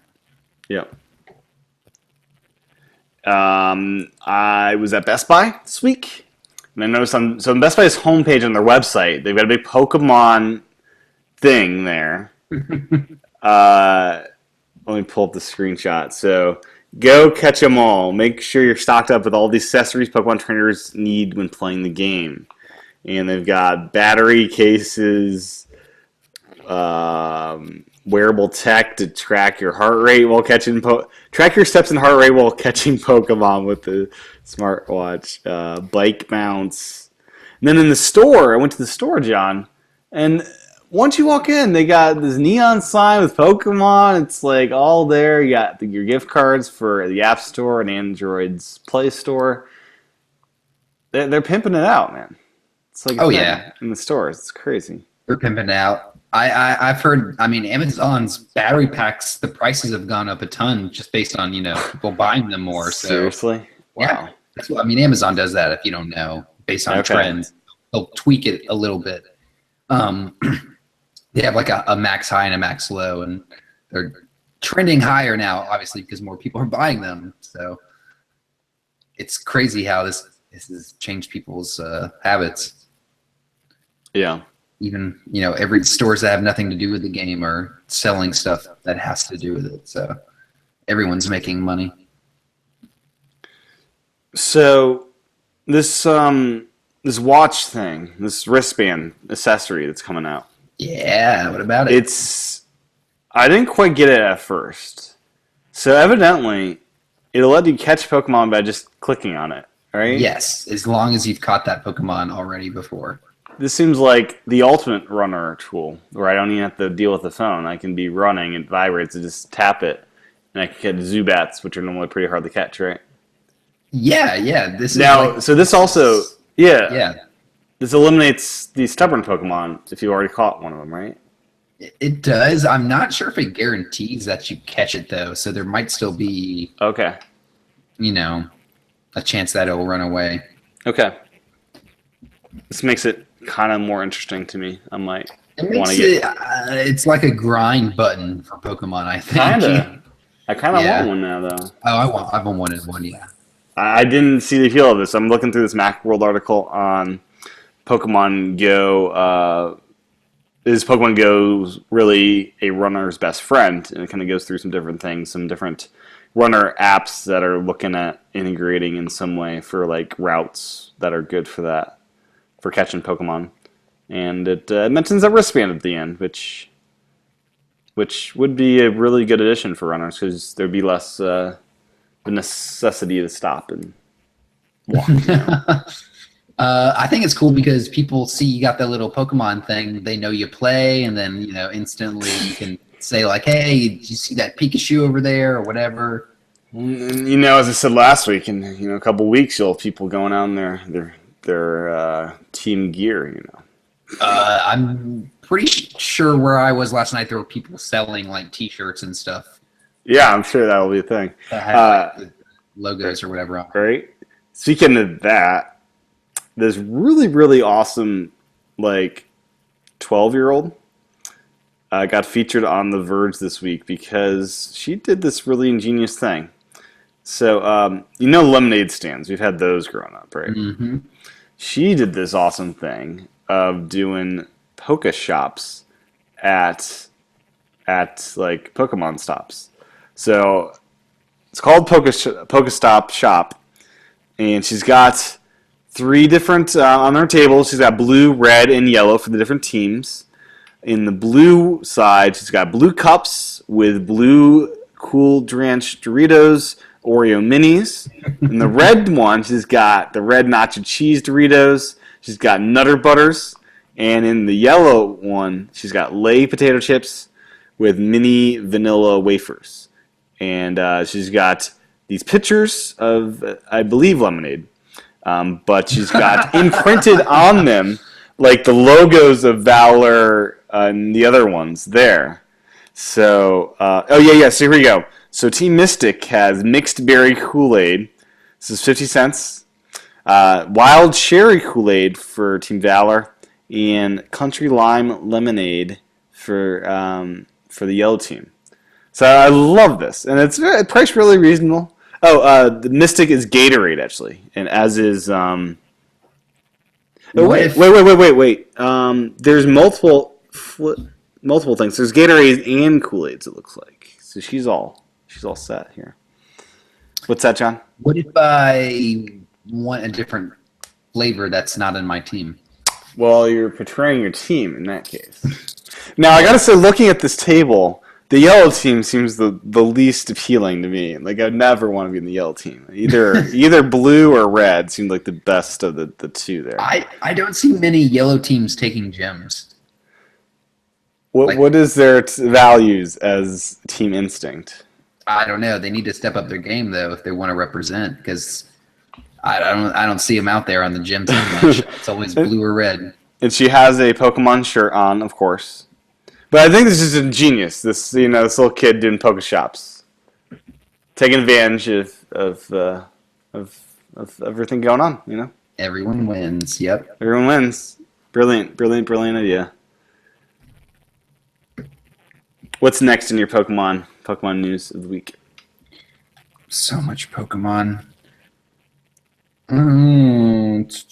[SPEAKER 1] Yeah. I was at Best Buy this week, and I noticed on Best Buy's homepage on their website, they've got a big Pokemon thing there. Let me pull up the screenshot. So, go catch them all. Make sure you're stocked up with all the accessories Pokemon trainers need when playing the game. And they've got battery cases, wearable tech to track your heart rate while catching track your steps and heart rate while catching Pokemon with the smartwatch, bike mounts. And then in the store, I went to the store, John, and once you walk in, they got this neon sign with Pokemon. It's like all there. You got your gift cards for the App Store and Android's Play Store. They're pimping it out, man. It's like a
[SPEAKER 2] Oh
[SPEAKER 1] thing
[SPEAKER 2] yeah,
[SPEAKER 1] in the stores. It's crazy.
[SPEAKER 2] they're pimping out. I've heard. I mean, Amazon's battery packs, the prices have gone up a ton just based on people buying them more. So
[SPEAKER 1] Seriously?
[SPEAKER 2] yeah,
[SPEAKER 1] Wow.
[SPEAKER 2] that's what I mean. Amazon does that if you don't know, based on
[SPEAKER 1] Okay.
[SPEAKER 2] trends, they'll tweak it a little bit. Um, they have like a max high and a max low, and they're trending higher now, obviously because more people are buying them. So it's crazy how this has changed people's habits.
[SPEAKER 1] Yeah.
[SPEAKER 2] Even every stores that have nothing to do with the game are selling stuff that has to do with it. So everyone's making money.
[SPEAKER 1] So this watch thing, this wristband accessory that's coming out.
[SPEAKER 2] Yeah, what about it?
[SPEAKER 1] It's I didn't quite get it at first. So evidently, it'll let you catch Pokemon by just clicking on it, right?
[SPEAKER 2] Yes, as long as you've caught that Pokemon already before.
[SPEAKER 1] This seems like the ultimate runner tool, where I don't even have to deal with the phone. I can be running, it vibrates, and just tap it, and I can catch Zubats, which are normally pretty hard to catch, right?
[SPEAKER 2] Yeah. This is
[SPEAKER 1] Now,
[SPEAKER 2] like
[SPEAKER 1] so this also, yeah,
[SPEAKER 2] yeah.
[SPEAKER 1] this eliminates the stubborn Pokemon if you already caught one of them, right?
[SPEAKER 2] It does. I'm not sure if it guarantees that you catch it though, so there might still be,
[SPEAKER 1] Okay,
[SPEAKER 2] a chance that it'll run away.
[SPEAKER 1] okay. This makes it kind of more interesting to me. I might
[SPEAKER 2] It
[SPEAKER 1] want
[SPEAKER 2] makes
[SPEAKER 1] to
[SPEAKER 2] it.
[SPEAKER 1] get
[SPEAKER 2] It's like a grind button for Pokemon. I think.
[SPEAKER 1] kinda. I kind of
[SPEAKER 2] Yeah.
[SPEAKER 1] want one now, though.
[SPEAKER 2] Oh, I've wanted one. Yeah.
[SPEAKER 1] I didn't see the appeal of this. I'm looking through this Macworld article on Pokemon Go. Is Pokemon Go really a runner's best friend? And it kind of goes through some different things, some different runner apps that are looking at integrating in some way for like routes that are good for that, for catching Pokemon. And it mentions a wristband at the end, which would be a really good addition for runners because there'd be less the necessity to stop and walk.
[SPEAKER 2] I think it's cool because people see you got that little Pokemon thing. They know you play, and then instantly you can say like, "Hey, did you see that Pikachu over there?" or whatever.
[SPEAKER 1] And, as I said last week, in a couple weeks, you'll have people going out in their team gear.
[SPEAKER 2] I'm pretty sure where I was last night, there were people selling like T-shirts and stuff
[SPEAKER 1] Yeah, I'm sure that'll be a thing.
[SPEAKER 2] that had like the logos or whatever on.
[SPEAKER 1] Right. Speaking of that, this really really awesome like 12-year-old got featured on The Verge this week because she did this really ingenious thing. So lemonade stands. We've had those growing up, right?
[SPEAKER 2] Mm-hmm.
[SPEAKER 1] She did this awesome thing of doing Poke shops at like Pokemon stops. So it's called Pokestop Shop, and she's got 3 different on her table. She's got blue, red, and yellow for the different teams. In the blue side, she's got blue cups with blue Cool Dranch Doritos, Oreo minis. In the red one, she's got the red nacho cheese Doritos. She's got Nutter Butters. And in the yellow one, she's got Lay potato chips with mini vanilla wafers. And she's got these pictures of, I believe, lemonade. But she's got imprinted on them like the logos of Valor and the other ones there. So, so here we go. So Team Mystic has mixed berry Kool-Aid. This is 50 cents. Wild cherry Kool-Aid for Team Valor, and country lime lemonade for the yellow team. So I love this, and it's priced really reasonable. Oh, the Mystic is Gatorade actually, and as is. Oh wait. There's multiple things. There's Gatorade and Kool-Aids. It looks like. So she's all set here. What's that, John?
[SPEAKER 2] What if I want a different flavor that's not in my team?
[SPEAKER 1] Well, you're portraying your team in that case. Now, I gotta say, looking at this table, the yellow team seems the least appealing to me. Like, I'd never want to be in the yellow team. Either blue or red seemed like the best of the two there.
[SPEAKER 2] I don't see many yellow teams taking gems.
[SPEAKER 1] What is their values as Team Instinct?
[SPEAKER 2] I don't know. They need to step up their game though if they want to represent. Because I don't see them out there on the gym too much. It's always blue or red.
[SPEAKER 1] And she has a Pokemon shirt on, of course. But I think this is ingenious. This this little kid doing Poke Shops, taking advantage of everything going on.
[SPEAKER 2] Everyone wins. Yep.
[SPEAKER 1] Everyone wins. Brilliant, brilliant, brilliant idea. What's next in your Pokemon news of the week?
[SPEAKER 2] So much Pokemon. Mm.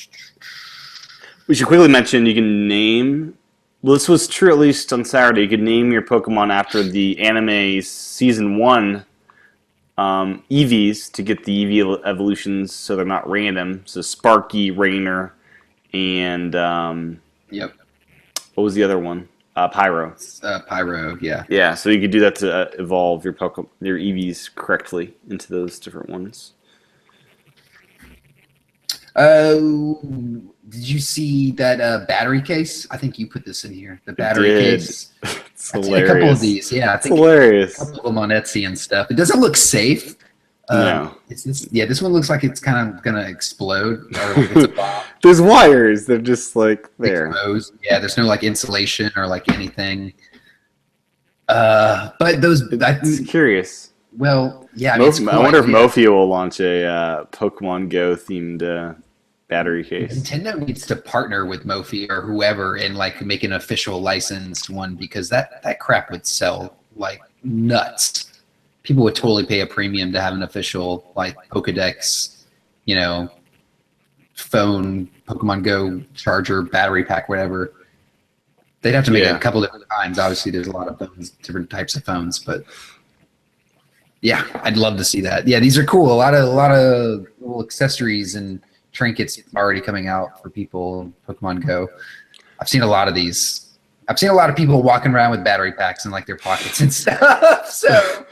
[SPEAKER 1] We should quickly mention you can name. Well, this was true at least on Saturday. You could name your Pokemon after the anime Season 1 EVs to get the EV evolutions so they're not random. So Sparky, Rainer, and
[SPEAKER 2] Yep.
[SPEAKER 1] what was the other one? Pyro.
[SPEAKER 2] Pyro. Yeah.
[SPEAKER 1] Yeah, so you could do that to evolve your EVs correctly into those different ones.
[SPEAKER 2] Did you see that battery case? I think you put this in here. The battery
[SPEAKER 1] Did.
[SPEAKER 2] case.
[SPEAKER 1] It's
[SPEAKER 2] I've seen
[SPEAKER 1] hilarious.
[SPEAKER 2] a couple of these. Yeah, I
[SPEAKER 1] It's
[SPEAKER 2] think
[SPEAKER 1] hilarious.
[SPEAKER 2] a couple of them on Etsy and stuff. It doesn't look safe.
[SPEAKER 1] No.
[SPEAKER 2] This one looks like it's kind of gonna explode, or if it's a bomb.
[SPEAKER 1] There's wires. They're just like there.
[SPEAKER 2] Exposed. Yeah, there's no like insulation or like anything. But those,
[SPEAKER 1] It's curious.
[SPEAKER 2] well, yeah. I mean, it's a
[SPEAKER 1] I
[SPEAKER 2] cool
[SPEAKER 1] wonder if
[SPEAKER 2] idea.
[SPEAKER 1] Mophie will launch a Pokemon Go themed battery case.
[SPEAKER 2] Nintendo needs to partner with Mophie or whoever and like make an official licensed one, because that crap would sell like nuts. People would totally pay a premium to have an official like Pokedex, phone, Pokemon Go charger, battery pack, whatever. They'd have to make it a couple different times. Obviously, there's a lot of phones, different types of phones, but yeah, I'd love to see that. Yeah, these are cool. A lot of little accessories and trinkets already coming out for people in Pokemon Go. I've seen a lot of these. I've seen a lot of people walking around with battery packs in like their pockets and stuff. So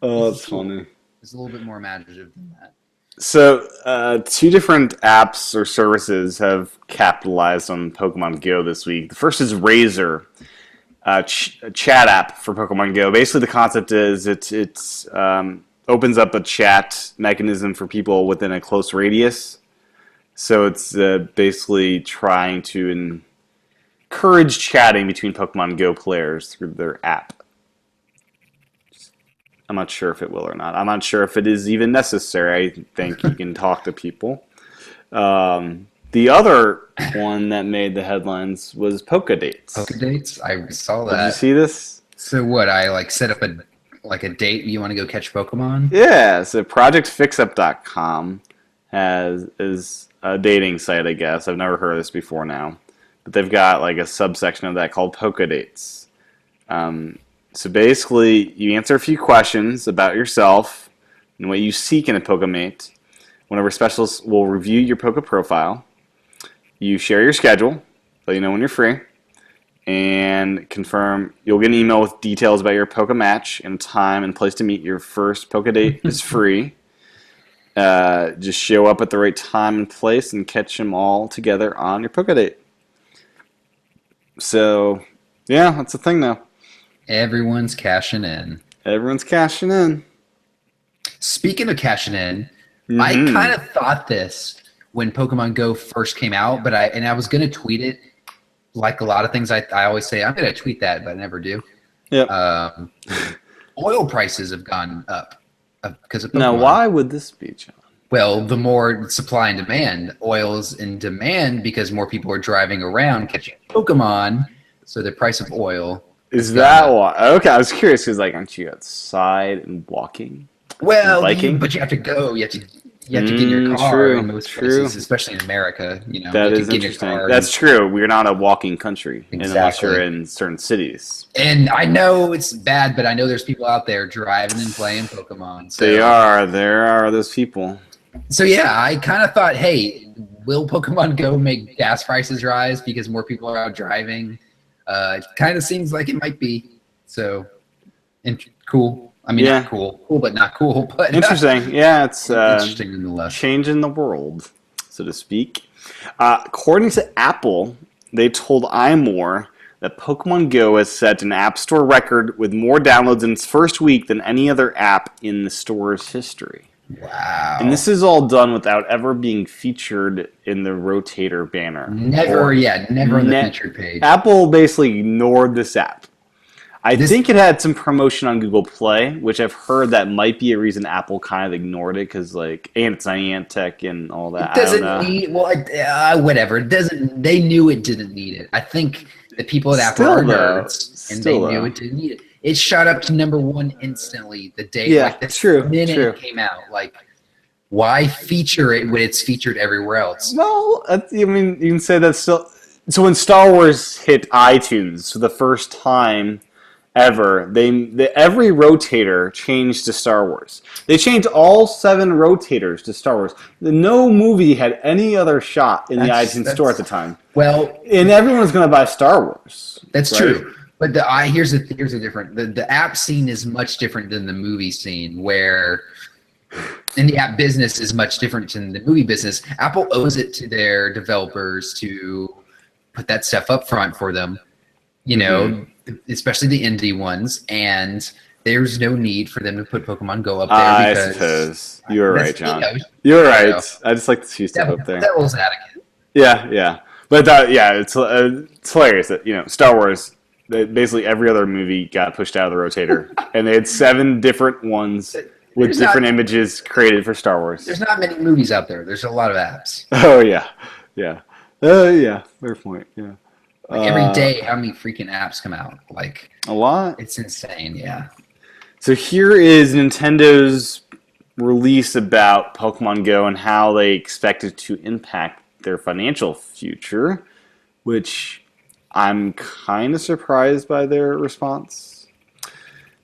[SPEAKER 1] Oh, that's funny.
[SPEAKER 2] it's a little bit more imaginative than that.
[SPEAKER 1] So, two different apps or services have capitalized on Pokemon Go this week. The first is Razer, a chat app for Pokemon Go. Basically, the concept is it opens up a chat mechanism for people within a close radius. So it's basically trying to encourage chatting between Pokemon Go players through their app. I'm not sure if it will or not. I'm not sure if it is even necessary. I think you can talk to people. The other one that made the headlines was Pokedates.
[SPEAKER 2] Pokedates? I saw
[SPEAKER 1] Did you
[SPEAKER 2] that.
[SPEAKER 1] see this?
[SPEAKER 2] So what? I like set up a date. You want to go catch Pokemon?
[SPEAKER 1] Yeah, so ProjectFixUp.com is a dating site, I guess. I've never heard of this before now. But they've got like a subsection of that called Pokedates. So basically, you answer a few questions about yourself and what you seek in a Pokemate. One of our specialists will review your Poke profile. You share your schedule, let you know when you're free, and confirm. You'll get an email with details about your Poke match and time and place to meet. Your first Poke date is free. Just show up at the right time and place and catch them all together on your Poke date. So, yeah, that's the thing now.
[SPEAKER 2] Everyone's cashing in.
[SPEAKER 1] Everyone's cashing in.
[SPEAKER 2] Speaking of cashing in, I kind of thought this when Pokemon Go first came out, but I was going to tweet it. Like a lot of things, I always say I'm going to tweet that, but I never do.
[SPEAKER 1] Yep.
[SPEAKER 2] Oil prices have gone up because of Pokemon.
[SPEAKER 1] Now, why would this be, John?
[SPEAKER 2] Well, the more supply and demand, oil's in demand because more people are driving around catching Pokemon, so the price of oil.
[SPEAKER 1] Is that why? Okay, I was curious because, like, aren't you outside and walking?
[SPEAKER 2] Well,
[SPEAKER 1] biking?
[SPEAKER 2] but you have to go. You have to get in your car
[SPEAKER 1] True,
[SPEAKER 2] in most
[SPEAKER 1] true.
[SPEAKER 2] places, especially in America.
[SPEAKER 1] That
[SPEAKER 2] you have
[SPEAKER 1] is
[SPEAKER 2] to get in your
[SPEAKER 1] interesting.
[SPEAKER 2] car
[SPEAKER 1] That's true. We're not a walking country unless
[SPEAKER 2] Exactly.
[SPEAKER 1] you're in certain cities.
[SPEAKER 2] And I know it's bad, but I know there's people out there driving and playing Pokemon. So.
[SPEAKER 1] There are those people.
[SPEAKER 2] So yeah, I kind of thought, hey, will Pokemon Go make gas prices rise because more people are out driving? It kind of seems like it might be. So, cool. I mean,
[SPEAKER 1] Yeah.
[SPEAKER 2] not cool, but not cool. But
[SPEAKER 1] Interesting. Yeah, it's
[SPEAKER 2] interesting nonetheless.
[SPEAKER 1] changing the world, so to speak. According to Apple, they told iMore that Pokemon Go has set an App Store record with more downloads in its first week than any other app in the store's history. And
[SPEAKER 2] Wow.
[SPEAKER 1] this is all done without ever being featured in the Rotator banner.
[SPEAKER 2] Never,
[SPEAKER 1] Or
[SPEAKER 2] yeah, never on the featured page.
[SPEAKER 1] Apple basically ignored this app. I
[SPEAKER 2] This
[SPEAKER 1] think it had some promotion on Google Play, which I've heard that might be a reason Apple kind of ignored it because, like, and it's Niantic and all that.
[SPEAKER 2] It
[SPEAKER 1] I don't
[SPEAKER 2] doesn't
[SPEAKER 1] know.
[SPEAKER 2] need, well, whatever. It doesn't. They knew it didn't need it. I think the people at Apple are
[SPEAKER 1] Still though,
[SPEAKER 2] nerds, and they
[SPEAKER 1] still
[SPEAKER 2] knew
[SPEAKER 1] though.
[SPEAKER 2] it didn't need it. It shot up to #1 instantly the day,
[SPEAKER 1] Yeah,
[SPEAKER 2] like the
[SPEAKER 1] true,
[SPEAKER 2] minute
[SPEAKER 1] true.
[SPEAKER 2] it came out. Like, why feature it when it's featured everywhere else?
[SPEAKER 1] Well, I mean, you can say that's still. So when Star Wars hit iTunes for the first time ever, every rotator changed to Star Wars. They changed all 7 rotators to Star Wars. No movie had any other shot in the iTunes store at the time,
[SPEAKER 2] Well,
[SPEAKER 1] and everyone was going to buy Star Wars.
[SPEAKER 2] that's
[SPEAKER 1] right?
[SPEAKER 2] true. But here's a different. The app scene is much different than the movie scene, where and the app business is much different than the movie business. Apple owes it to their developers to put that stuff up front for them, you know, especially the indie ones. And there's no need for them to put Pokemon Go up there
[SPEAKER 1] I
[SPEAKER 2] because
[SPEAKER 1] suppose you're right,
[SPEAKER 2] that's,
[SPEAKER 1] John.
[SPEAKER 2] you know,
[SPEAKER 1] You're
[SPEAKER 2] you know,
[SPEAKER 1] right. I just like the cheese stuff up there.
[SPEAKER 2] devil's advocate.
[SPEAKER 1] Yeah, yeah. But yeah, it's hilarious that Star Wars. Basically, every other movie got pushed out of the rotator, and they had 7 different ones with
[SPEAKER 2] There's
[SPEAKER 1] different
[SPEAKER 2] not,
[SPEAKER 1] images created for Star Wars.
[SPEAKER 2] there's not many movies out there. There's a lot of apps.
[SPEAKER 1] Oh yeah, yeah, yeah. Fair point. Yeah,
[SPEAKER 2] Like every day, how many freaking apps come out? Like
[SPEAKER 1] a lot.
[SPEAKER 2] it's insane. Yeah.
[SPEAKER 1] So here is Nintendo's release about Pokemon Go and how they expect it to impact their financial future, which I'm kind of surprised by their response.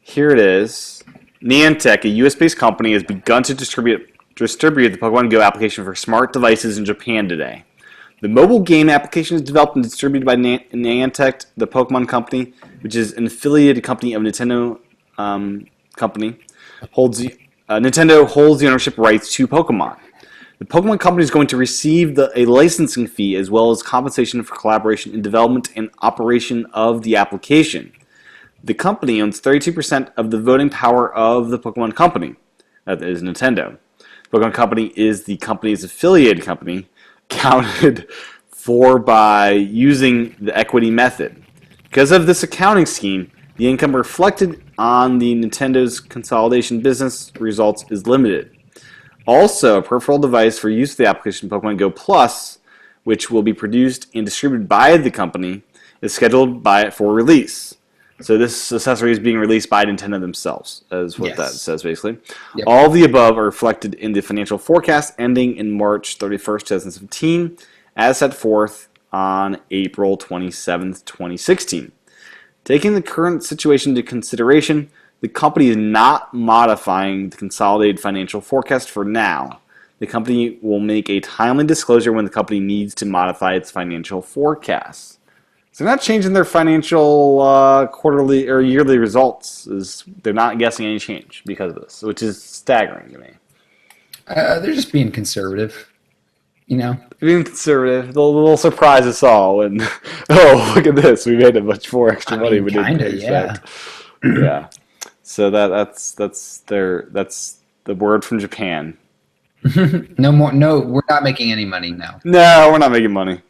[SPEAKER 1] Here it is. Niantic, a US-based company, has begun to distribute the Pokemon Go application for smart devices in Japan today. The mobile game application is developed and distributed by Niantic, the Pokemon company, which is an affiliated company of Nintendo company. Nintendo holds the ownership rights to Pokemon. The Pokemon Company is going to receive a licensing fee as well as compensation for collaboration in development and operation of the application. The company owns 32% of the voting power of the Pokemon Company. That is Nintendo. The Pokemon Company is the company's affiliated company, counted for by using the equity method. Because of this accounting scheme, the income reflected on the Nintendo's consolidation business results is limited. Also, a peripheral device for use of the application Pokemon Go Plus, which will be produced and distributed by the company, is scheduled for release. So this accessory is being released by Nintendo themselves, is what that says basically.
[SPEAKER 2] Yep.
[SPEAKER 1] All of the above are reflected in the financial forecast ending in March 31st, 2017, as set forth on April 27th, 2016. Taking the current situation into consideration, the company is not modifying the consolidated financial forecast for now. The company will make a timely disclosure when the company needs to modify its financial forecast. So they're not changing their financial quarterly or yearly results. They're not guessing any change because of this, which is staggering to me.
[SPEAKER 2] They're just being conservative, you know.
[SPEAKER 1] Being conservative, they'll surprise us all. And oh, look at this, we made a much more extra money we didn't expect. Yeah. So that's the word from Japan.
[SPEAKER 2] No more. No, we're not making any money now.
[SPEAKER 1] No, we're not making money.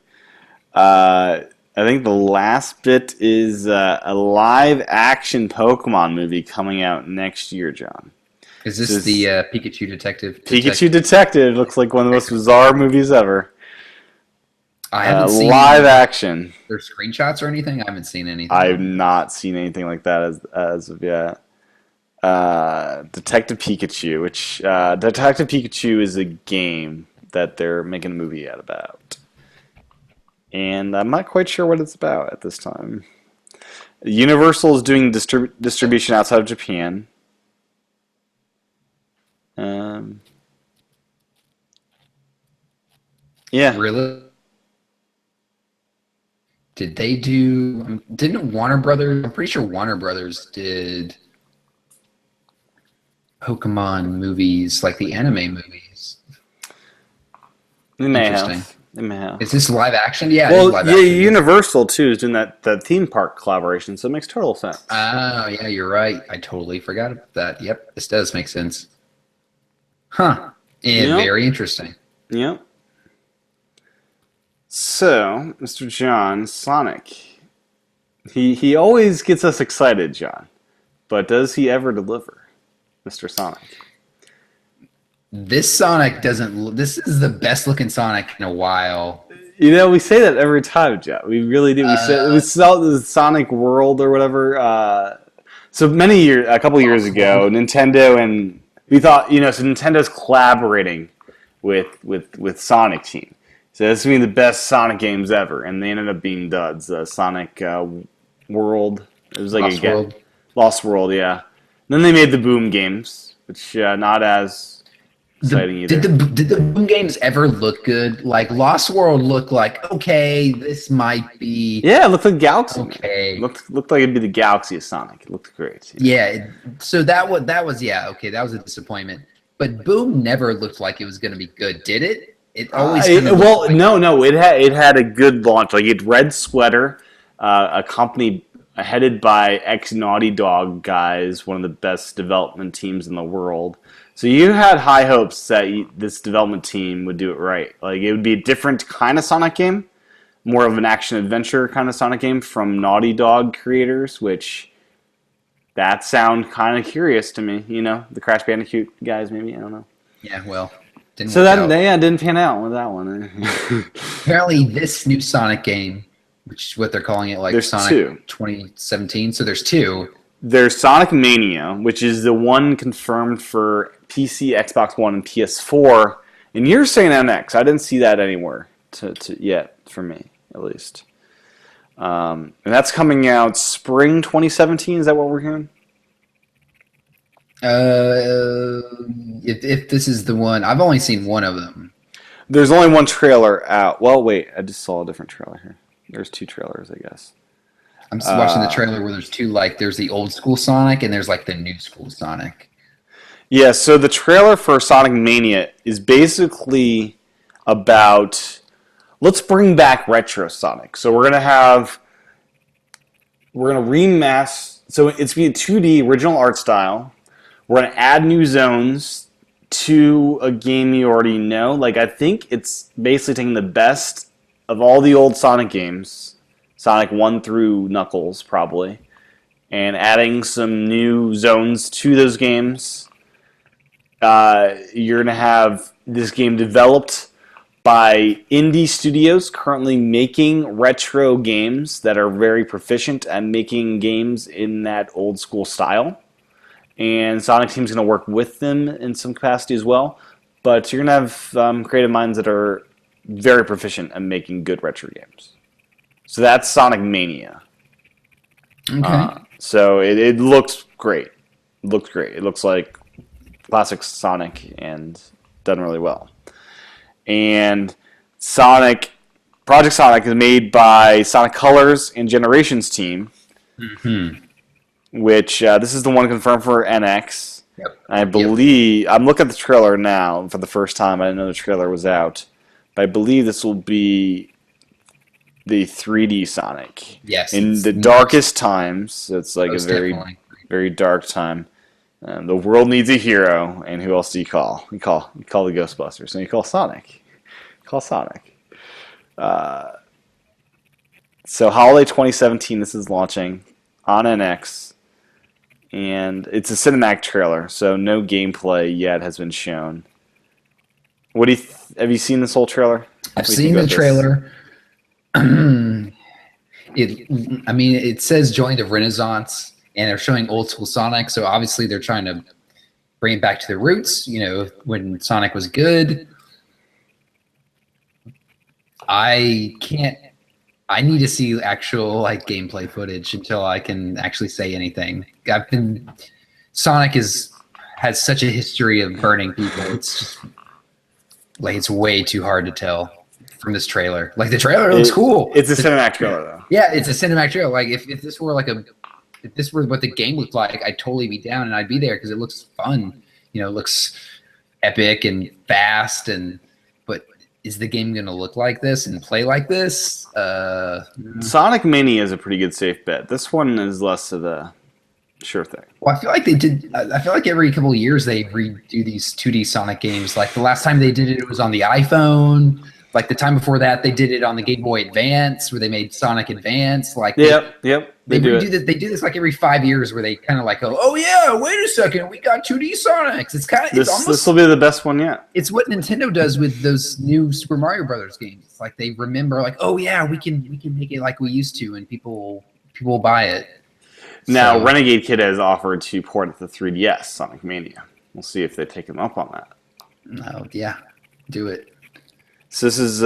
[SPEAKER 1] I think the last bit is a live-action Pokemon movie coming out next year, John.
[SPEAKER 2] Is this the Pikachu Detective?
[SPEAKER 1] Pikachu Detective looks like one of the most bizarre movies ever.
[SPEAKER 2] I haven't seen
[SPEAKER 1] live action.
[SPEAKER 2] Their screenshots or anything. I haven't seen anything.
[SPEAKER 1] I've not seen anything like that as of yet. Detective Pikachu, which Detective Pikachu is a game that they're making a movie out about. And I'm not quite sure what it's about at this time. Universal is doing distribution outside of Japan. Yeah.
[SPEAKER 2] Really? Did they do? Didn't Warner Brothers? I'm pretty sure Warner Brothers did Pokemon movies, like the anime movies.
[SPEAKER 1] They may have. They may have.
[SPEAKER 2] Is this live action? Yeah.
[SPEAKER 1] Well,
[SPEAKER 2] live
[SPEAKER 1] yeah,
[SPEAKER 2] action.
[SPEAKER 1] Universal too is doing that theme park collaboration, so it makes total sense.
[SPEAKER 2] Oh, yeah, you're right. I totally forgot about that. Yep, this does make sense. Huh. Yeah,
[SPEAKER 1] Yep.
[SPEAKER 2] very interesting.
[SPEAKER 1] Yep. So, Mr. John, Sonic. He always gets us excited, John. But does he ever deliver, Mr. Sonic?
[SPEAKER 2] This Sonic doesn't. This is the best looking Sonic in a while.
[SPEAKER 1] You know, we say that every time, John. We really do. We saw the Sonic World or whatever. So many years, a couple years ago, Nintendo and we thought, so Nintendo's collaborating with Sonic Team. So this is gonna be the best Sonic games ever, and they ended up being duds. Sonic World. It was like
[SPEAKER 2] Lost World.
[SPEAKER 1] Lost World, yeah. Then they made the Boom games, which not as exciting either.
[SPEAKER 2] Did the Boom games ever look good? Like Lost World looked like okay, this might be
[SPEAKER 1] Yeah, it looked like Galaxy.
[SPEAKER 2] okay.
[SPEAKER 1] Looked like it'd be the Galaxy of Sonic. It looked great.
[SPEAKER 2] Yeah, so that was yeah okay. That was a disappointment. But Boom never looked like it was going to be good, did it? It always
[SPEAKER 1] no. It had a good launch. Like it Red Sweater, a company headed by ex Naughty Dog guys, one of the best development teams in the world. So you had high hopes that this development team would do it right. Like it would be a different kind of Sonic game, more of an action adventure kind of Sonic game from Naughty Dog creators, which that sound kind of curious to me. The Crash Bandicoot guys, maybe, I don't know.
[SPEAKER 2] Yeah, well, didn't
[SPEAKER 1] So
[SPEAKER 2] work
[SPEAKER 1] that
[SPEAKER 2] out.
[SPEAKER 1] didn't pan out with that one.
[SPEAKER 2] Apparently, this new Sonic game, which is what they're calling it, like
[SPEAKER 1] There's
[SPEAKER 2] Sonic
[SPEAKER 1] two.
[SPEAKER 2] 2017. So there's two.
[SPEAKER 1] There's Sonic Mania, which is the one confirmed for PC, Xbox One, and PS4. And you're saying NX. I didn't see that anywhere yet, for me, at least. And that's coming out spring 2017. Is that what we're hearing?
[SPEAKER 2] If this is the one, I've only seen one of them.
[SPEAKER 1] There's only one trailer out. Well, wait, I just saw a different trailer here. There's two trailers, I guess.
[SPEAKER 2] I'm just watching the trailer where there's two, like there's the old school Sonic and there's like the new school Sonic.
[SPEAKER 1] Yeah, so the trailer for Sonic Mania is basically about let's bring back retro Sonic. So we're gonna remaster. So it's gonna be a 2D original art style. We're gonna add new zones to a game you already know. Like I think it's basically taking the best of all the old Sonic games, Sonic 1 through Knuckles probably, and adding some new zones to those games. You're gonna have this game developed by indie studios currently making retro games that are very proficient at making games in that old school style. And Sonic Team's going to work with them in some capacity as well. But you're going to have creative minds that are very proficient at making good retro games. So that's Sonic Mania.
[SPEAKER 2] Okay.
[SPEAKER 1] So it looks great. It looks great. It looks like classic Sonic and done really well. And Project Sonic is made by Sonic Colors and Generations team.
[SPEAKER 2] Mm-hmm.
[SPEAKER 1] Which this is the one confirmed for NX.
[SPEAKER 2] Yep.
[SPEAKER 1] I believe I'm looking at the trailer now for the first time. I didn't know the trailer was out, but I believe this will be the 3D Sonic.
[SPEAKER 2] Yes.
[SPEAKER 1] In the darkest times, so it's like a very,
[SPEAKER 2] definitely.
[SPEAKER 1] very dark time. The world needs a hero, and who else do you call? You call the Ghostbusters, and you call Sonic. So holiday 2017, this is launching on NX. And it's a cinematic trailer, so no gameplay yet has been shown. What do you have you seen this whole trailer?
[SPEAKER 2] I've seen the trailer. It says join the Renaissance, and they're showing old school Sonic. So obviously they're trying to bring it back to the roots. When Sonic was good. I need to see actual gameplay footage until I can actually say anything. Sonic has such a history of burning people. It's just it's way too hard to tell from this trailer. The trailer looks cool.
[SPEAKER 1] It's a cinematic trailer though.
[SPEAKER 2] Yeah, it's a cinematic trailer. If this were if this were what the game looked like, I'd totally be down and I'd be there because it looks fun. It looks epic and fast but is the game going to look like this and play like this?
[SPEAKER 1] Sonic Mania is a pretty good safe bet. This one is less of a Sure thing.
[SPEAKER 2] Well, I feel like they did. I feel like every couple of years they redo these 2D Sonic games. Like the last time they did it, it was on the iPhone. Like the time before that, they did it on the Game Boy Advance, where they made Sonic Advance. Like
[SPEAKER 1] Yep.
[SPEAKER 2] they
[SPEAKER 1] They do
[SPEAKER 2] redo
[SPEAKER 1] it.
[SPEAKER 2] this. They do this like every 5 years, where they kind of like go, "Oh yeah, wait a second, we got 2D Sonics." It's
[SPEAKER 1] This will
[SPEAKER 2] almost
[SPEAKER 1] be the best one yet.
[SPEAKER 2] it's what Nintendo does with those new Super Mario Brothers games. It's like they remember, like, "Oh yeah, we can make it like we used to," and people will buy it.
[SPEAKER 1] Now,
[SPEAKER 2] So
[SPEAKER 1] Renegade Kid has offered to port it to 3DS Sonic Mania. We'll see if they take him up on that.
[SPEAKER 2] no, yeah, do it.
[SPEAKER 1] So this is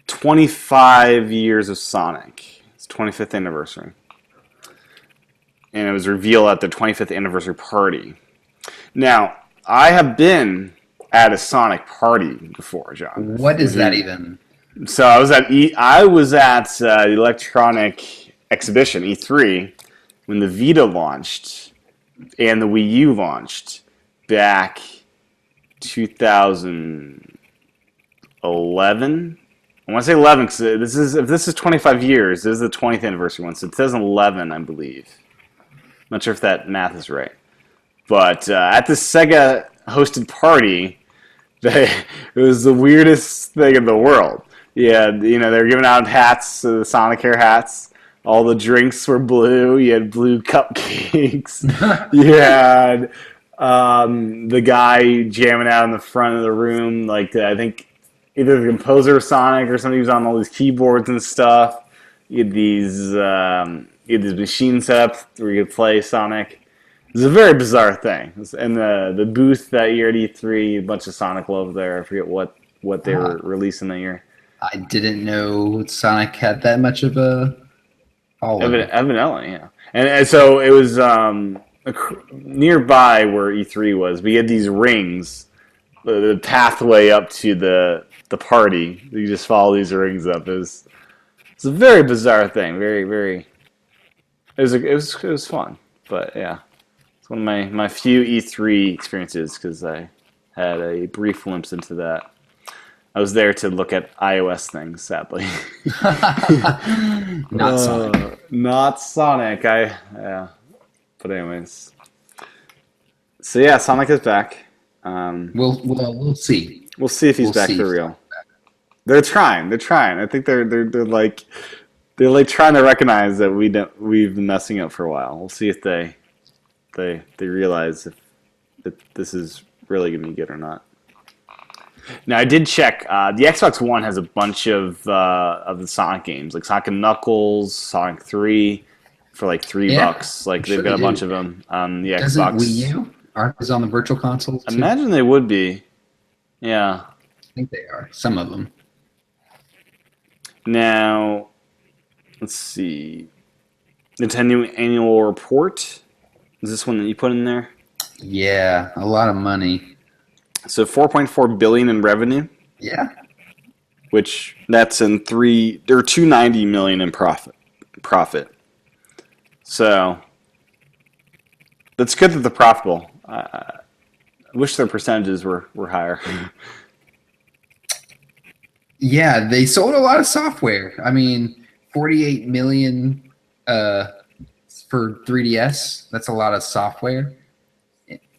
[SPEAKER 1] 25 years of Sonic. It's 25th anniversary. And it was revealed at the 25th anniversary party. Now, I have been at a Sonic party before, John.
[SPEAKER 2] What is that even?
[SPEAKER 1] So I was at the Electronic Exhibition E3 when the Vita launched and the Wii U launched back 2011. I want to say 11 because if this is 25 years, this is the 20th anniversary one. So it says 11, I believe. Not sure if that math is right. But at the Sega hosted party, it was the weirdest thing in the world. Yeah, they were giving out hats, the Sonic Hair hats. All the drinks were blue. You had blue cupcakes. You had the guy jamming out in the front of the room. Like, I think either the composer of Sonic or somebody was on all these keyboards and stuff. You had these machine set up where you could play Sonic. It was a very bizarre thing. And the booth that year at E3, a bunch of Sonic love there. I forget what they were releasing that year.
[SPEAKER 2] I didn't know Sonic had that much of a following.
[SPEAKER 1] Evidently, yeah. And so it was nearby where E3 was. We had these rings, the pathway up to the party. You just follow these rings up. It's a very bizarre thing. Very, very. It was fun, but yeah, it's one of my few E3 experiences because I had a brief glimpse into that. I was there to look at iOS things, sadly.
[SPEAKER 2] Not Sonic.
[SPEAKER 1] Not Sonic. Yeah. But anyways, so yeah, Sonic is back.
[SPEAKER 2] We'll see.
[SPEAKER 1] We'll see if he's
[SPEAKER 2] We'll
[SPEAKER 1] back
[SPEAKER 2] see.
[SPEAKER 1] for real. They're trying. I think they're like trying to recognize that we've been messing up for a while. We'll see if they realize if this is really gonna be good or not. Now I did check. The Xbox One has a bunch of the Sonic games, like Sonic and Knuckles, Sonic 3, for like $3. Like they've got a bunch of them on the
[SPEAKER 2] Doesn't
[SPEAKER 1] Xbox.
[SPEAKER 2] Wii U? Aren't those on the virtual consoles?
[SPEAKER 1] I imagine they would be. Yeah.
[SPEAKER 2] I think they are. Some of them.
[SPEAKER 1] Now, let's see. Nintendo annual report. Is this one that you put in there?
[SPEAKER 2] Yeah, a lot of money.
[SPEAKER 1] So 4.4 billion in revenue,
[SPEAKER 2] Yeah.
[SPEAKER 1] which that's in 290 million in profit. So that's good that they're profitable. I wish their percentages were higher.
[SPEAKER 2] Yeah, they sold a lot of software. I mean, 48 million for 3DS. That's a lot of software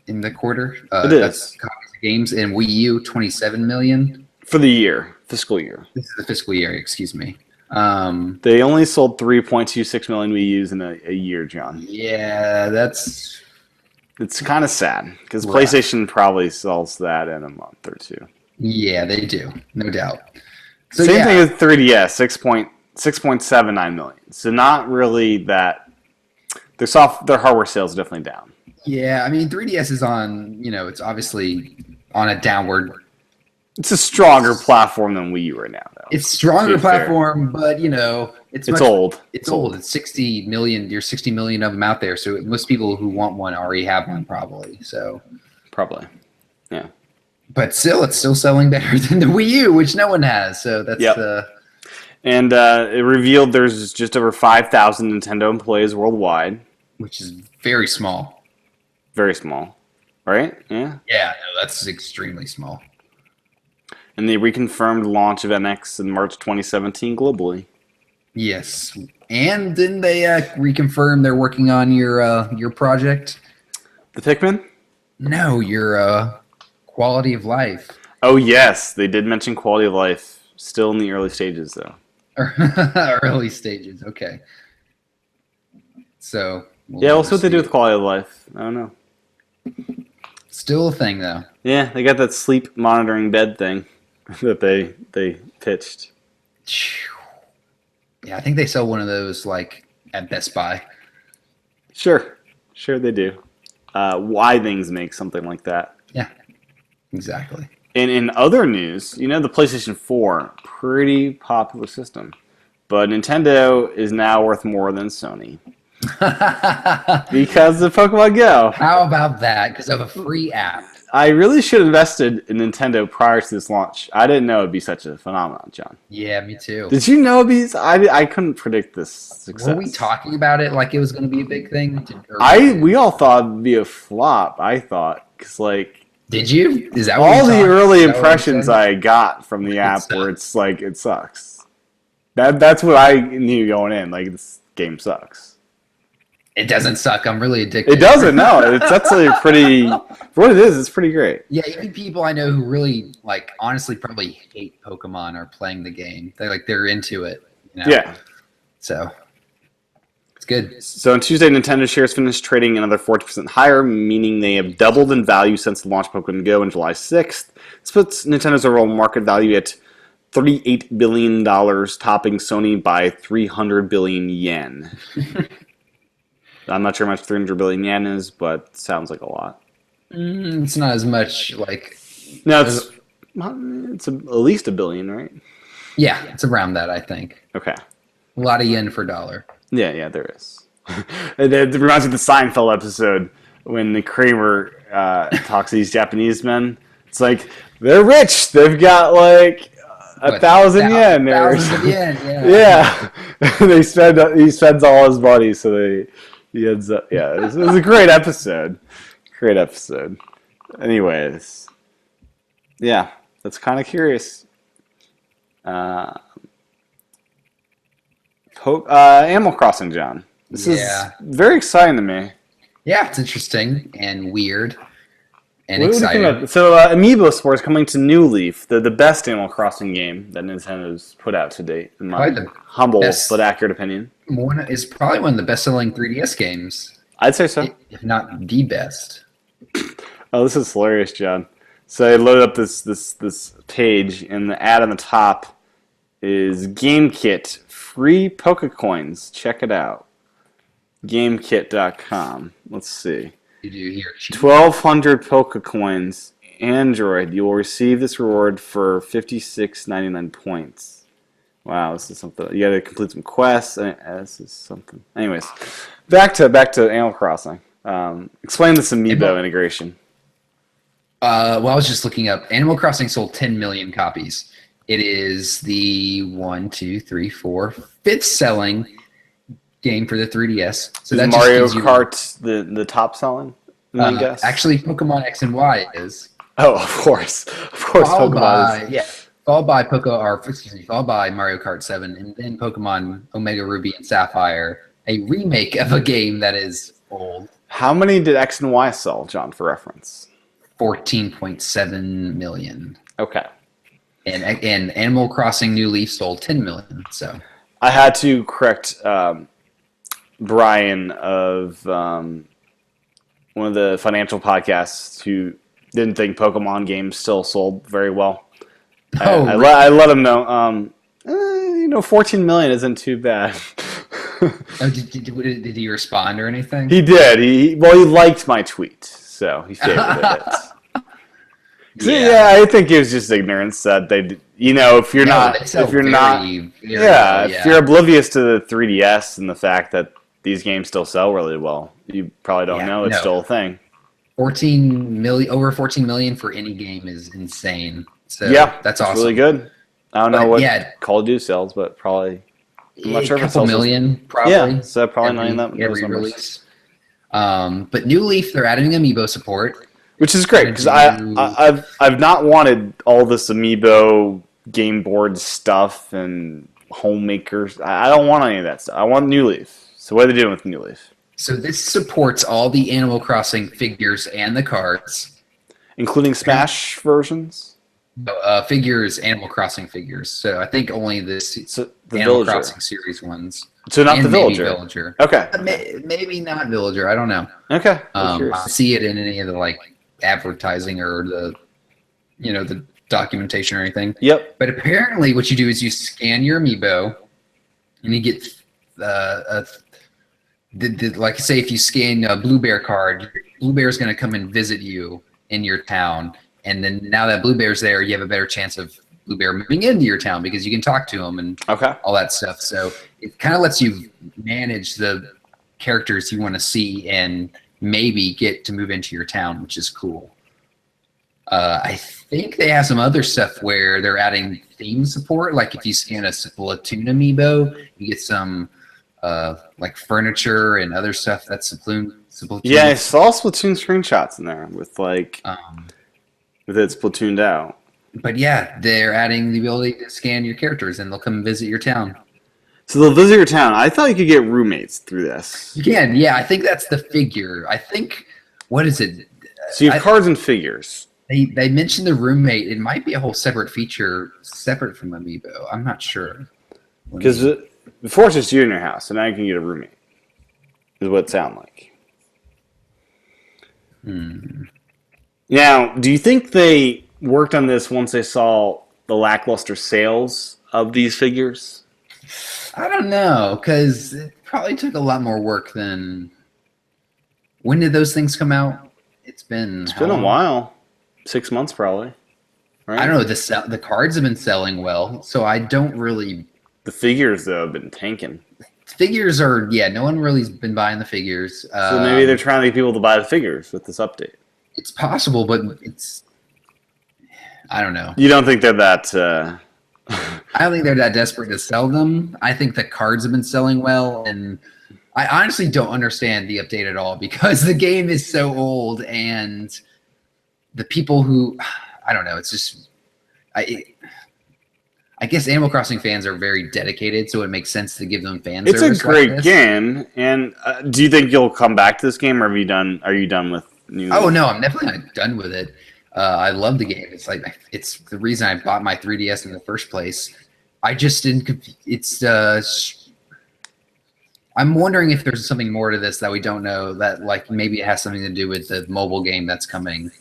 [SPEAKER 2] in the quarter.
[SPEAKER 1] It
[SPEAKER 2] That's
[SPEAKER 1] is.
[SPEAKER 2] copies of games. And Wii U, 27 million.
[SPEAKER 1] For the fiscal year.
[SPEAKER 2] This is the fiscal year, excuse me.
[SPEAKER 1] They only sold 3.26 million Wii U's in a year, John.
[SPEAKER 2] Yeah, that's
[SPEAKER 1] It's kind of sad because
[SPEAKER 2] rough.
[SPEAKER 1] PlayStation probably sells that in a month or two.
[SPEAKER 2] Yeah, they do, no doubt. So
[SPEAKER 1] Same
[SPEAKER 2] yeah,
[SPEAKER 1] thing with 3DS, 6.79 million. So not really that. Their hardware sales are definitely down.
[SPEAKER 2] yeah. I mean, 3DS is on. It's obviously on a downward.
[SPEAKER 1] It's a stronger platform than Wii U right now, though.
[SPEAKER 2] It's stronger
[SPEAKER 1] To be fair.
[SPEAKER 2] platform, but
[SPEAKER 1] It's old.
[SPEAKER 2] It's old. It's 60 million. There's 60 million of them out there. So most people who want one already have one, probably. So,
[SPEAKER 1] Probably. Yeah.
[SPEAKER 2] but still, it's still selling better than the Wii U, which no one has. So that's
[SPEAKER 1] Yep. And it revealed there's just over 5,000 Nintendo employees worldwide.
[SPEAKER 2] which is very small.
[SPEAKER 1] Very small. Right? Yeah.
[SPEAKER 2] Yeah, no, that's extremely small.
[SPEAKER 1] And they reconfirmed launch of NX in March 2017 globally.
[SPEAKER 2] Yes, And didn't they reconfirm they're working on your project?
[SPEAKER 1] The Pikmin?
[SPEAKER 2] No, your quality of life.
[SPEAKER 1] Oh, yes. They did mention quality of life. Still in the early stages, though.
[SPEAKER 2] Early stages. Okay. So
[SPEAKER 1] Yeah, we'll see what they do with quality of life. I don't know.
[SPEAKER 2] Still a thing, though.
[SPEAKER 1] Yeah, they got that sleep monitoring bed thing that they pitched.
[SPEAKER 2] Yeah, I think they sell one of those like at Best Buy.
[SPEAKER 1] Sure they do. Why things make something like that?
[SPEAKER 2] Yeah, exactly.
[SPEAKER 1] And in other news, the PlayStation 4, pretty popular system, but Nintendo is now worth more than Sony because of Pokemon Go.
[SPEAKER 2] How about that? Because of a free app.
[SPEAKER 1] I really should have invested in Nintendo prior to this launch. I didn't know it'd be such a phenomenon, John.
[SPEAKER 2] Yeah, me too.
[SPEAKER 1] Did you know it'd be? I couldn't predict this success.
[SPEAKER 2] Were we talking about it like it was going to be a big thing?
[SPEAKER 1] We all thought it'd be a flop. I thought because
[SPEAKER 2] Did you? Is that
[SPEAKER 1] all the early impressions I got from the app where it's like it sucks. That's what I knew going in. Like this game sucks.
[SPEAKER 2] It doesn't suck. I'm really addicted.
[SPEAKER 1] It doesn't. No, it's actually pretty. For what it is, it's pretty great.
[SPEAKER 2] Yeah, even people I know who really honestly probably hate Pokemon are playing the game. They're into it.
[SPEAKER 1] Yeah.
[SPEAKER 2] So it's good.
[SPEAKER 1] So on Tuesday, Nintendo shares finished trading another 40% higher, meaning they have doubled in value since the launch of Pokemon Go on July 6th. This puts Nintendo's overall market value at $38 billion, topping Sony by 300 billion yen. I'm not sure how much 300 billion yen is, but sounds like a lot.
[SPEAKER 2] It's not as much
[SPEAKER 1] No, it's at least $1 billion, right?
[SPEAKER 2] Yeah, it's around that, I think.
[SPEAKER 1] Okay.
[SPEAKER 2] A lot of yen for dollar.
[SPEAKER 1] Yeah, there is. It reminds me of the Seinfeld episode when the Kramer talks to these Japanese men. It's like, they're rich. They've got 1,000 yen.
[SPEAKER 2] Thousands of yen,
[SPEAKER 1] yeah. He spends all his money, so he ends up. Yeah, it was a great episode. Great episode. Anyways, yeah, that's kind of curious. Animal Crossing, John. This is very exciting to me.
[SPEAKER 2] Yeah, it's interesting and weird and
[SPEAKER 1] What
[SPEAKER 2] exciting.
[SPEAKER 1] do you think about So Amiibo Sport is coming to New Leaf, the best Animal Crossing game that Nintendo's put out to date, in my humble but accurate opinion.
[SPEAKER 2] It's probably one of the best-selling 3DS games.
[SPEAKER 1] I'd say so.
[SPEAKER 2] If not the best.
[SPEAKER 1] Oh, this is hilarious, John. So I loaded up this page, and the ad on the top is Game Kit, free Pokecoins. Check it out. GameKit.com. Let's see.
[SPEAKER 2] You do here.
[SPEAKER 1] 1,200 Pokecoins. Android. You will receive this reward for 56.99 points. Wow, this is something. You got to complete some quests. This is something. Anyways, back to Animal Crossing. Explain this Amiibo integration.
[SPEAKER 2] Well, I was just looking up. Animal Crossing sold 10 million copies. It is the 5th selling game for the 3DS. So
[SPEAKER 1] is Mario Kart the top selling? I guess.
[SPEAKER 2] Actually, Pokemon X and Y is.
[SPEAKER 1] Oh, of course,
[SPEAKER 2] followed by Mario Kart 7, and then Pokemon Omega Ruby and Sapphire, a remake of a game that is old.
[SPEAKER 1] How many did X and Y sell, John, for reference?
[SPEAKER 2] 14.7 million.
[SPEAKER 1] Okay.
[SPEAKER 2] And Animal Crossing New Leaf sold 10 million. So
[SPEAKER 1] I had to correct Brian of one of the financial podcasts who didn't think Pokemon games still sold very well. I let him know. 14 million isn't too bad.
[SPEAKER 2] Did he respond or anything?
[SPEAKER 1] He did. He liked my tweet, so he favorited it. Yeah, I think it was just ignorance that if you're oblivious to the 3DS and the fact that these games still sell really well, you probably don't know it's still a thing.
[SPEAKER 2] Over 14 million for any game is insane. So that's awesome.
[SPEAKER 1] Really good. I don't know what Call of Duty sells, but probably I'm not sure if it sells
[SPEAKER 2] million, probably.
[SPEAKER 1] Yeah, so probably not in that
[SPEAKER 2] every release. But New Leaf, they're adding Amiibo support.
[SPEAKER 1] Which is great because I've not wanted all this Amiibo game board stuff and homemakers. I don't want any of that stuff. I want New Leaf. So what are they doing with New Leaf?
[SPEAKER 2] So this supports all the Animal Crossing figures and the cards.
[SPEAKER 1] Including Smash versions?
[SPEAKER 2] Figures, Animal Crossing figures. So I think only the Animal
[SPEAKER 1] Villager.
[SPEAKER 2] Crossing series ones.
[SPEAKER 1] So not
[SPEAKER 2] and
[SPEAKER 1] the
[SPEAKER 2] maybe
[SPEAKER 1] Villager.
[SPEAKER 2] Villager.
[SPEAKER 1] Okay.
[SPEAKER 2] Maybe not Villager. I don't know.
[SPEAKER 1] Okay.
[SPEAKER 2] I see it in any of the like advertising or the the documentation or anything.
[SPEAKER 1] Yep.
[SPEAKER 2] But apparently, what you do is you scan your Amiibo, and you get like say if you scan a Blue Bear card, Blue Bear is going to come and visit you in your town, and then now that Blue Bear's there, you have a better chance of Blue Bear moving into your town because you can talk to him and all that stuff. So it kind of lets you manage the characters you want to see and maybe get to move into your town, which is cool. I think they have some other stuff where they're adding theme support. Like if you scan a Splatoon amiibo, you get some like furniture and other stuff that's Splatoon.
[SPEAKER 1] Yeah, I saw Splatoon screenshots in there with like with it Splatooned out.
[SPEAKER 2] But yeah, they're adding the ability to scan your characters and they'll come visit your town.
[SPEAKER 1] So they'll visit your town. I thought you could get roommates through this.
[SPEAKER 2] You can, yeah. I think that's the figure. I think, what is it?
[SPEAKER 1] So you have cards and figures.
[SPEAKER 2] They mentioned the roommate. It might be a whole separate feature, separate from Amiibo. I'm not sure.
[SPEAKER 1] Because before it's just you in your house, and now you can get a roommate. Is what it sounds like. Now, do you think they worked on this once they saw the lackluster sales of these figures?
[SPEAKER 2] I don't know, because it probably took a lot more work than... When did those things come out? It's been
[SPEAKER 1] a while. 6 months probably. Right?
[SPEAKER 2] I don't know. The cards have been selling well, so I don't really...
[SPEAKER 1] The figures, though, have been tanking.
[SPEAKER 2] Figures are... Yeah, no one really's been buying the figures.
[SPEAKER 1] So maybe they're trying to get people to buy the figures with this update.
[SPEAKER 2] It's possible, but it's... I don't know.
[SPEAKER 1] You don't think they're that...
[SPEAKER 2] I don't think they're that desperate to sell them. I think the cards have been selling well, and I honestly don't understand the update at all because the game is so old, and the people who... I don't know. It's just... I guess Animal Crossing fans are very dedicated, so it makes sense to give them fan service.
[SPEAKER 1] It's a great game, and do you think you'll come back to this game, or are you done with New Leaf?
[SPEAKER 2] Oh, no, I'm definitely not done with it. I love the game. It's like it's the reason I bought my 3DS in the first place. I just didn't. It's. I'm wondering if there's something more to this that we don't know. That like maybe it has something to do with the mobile game that's coming.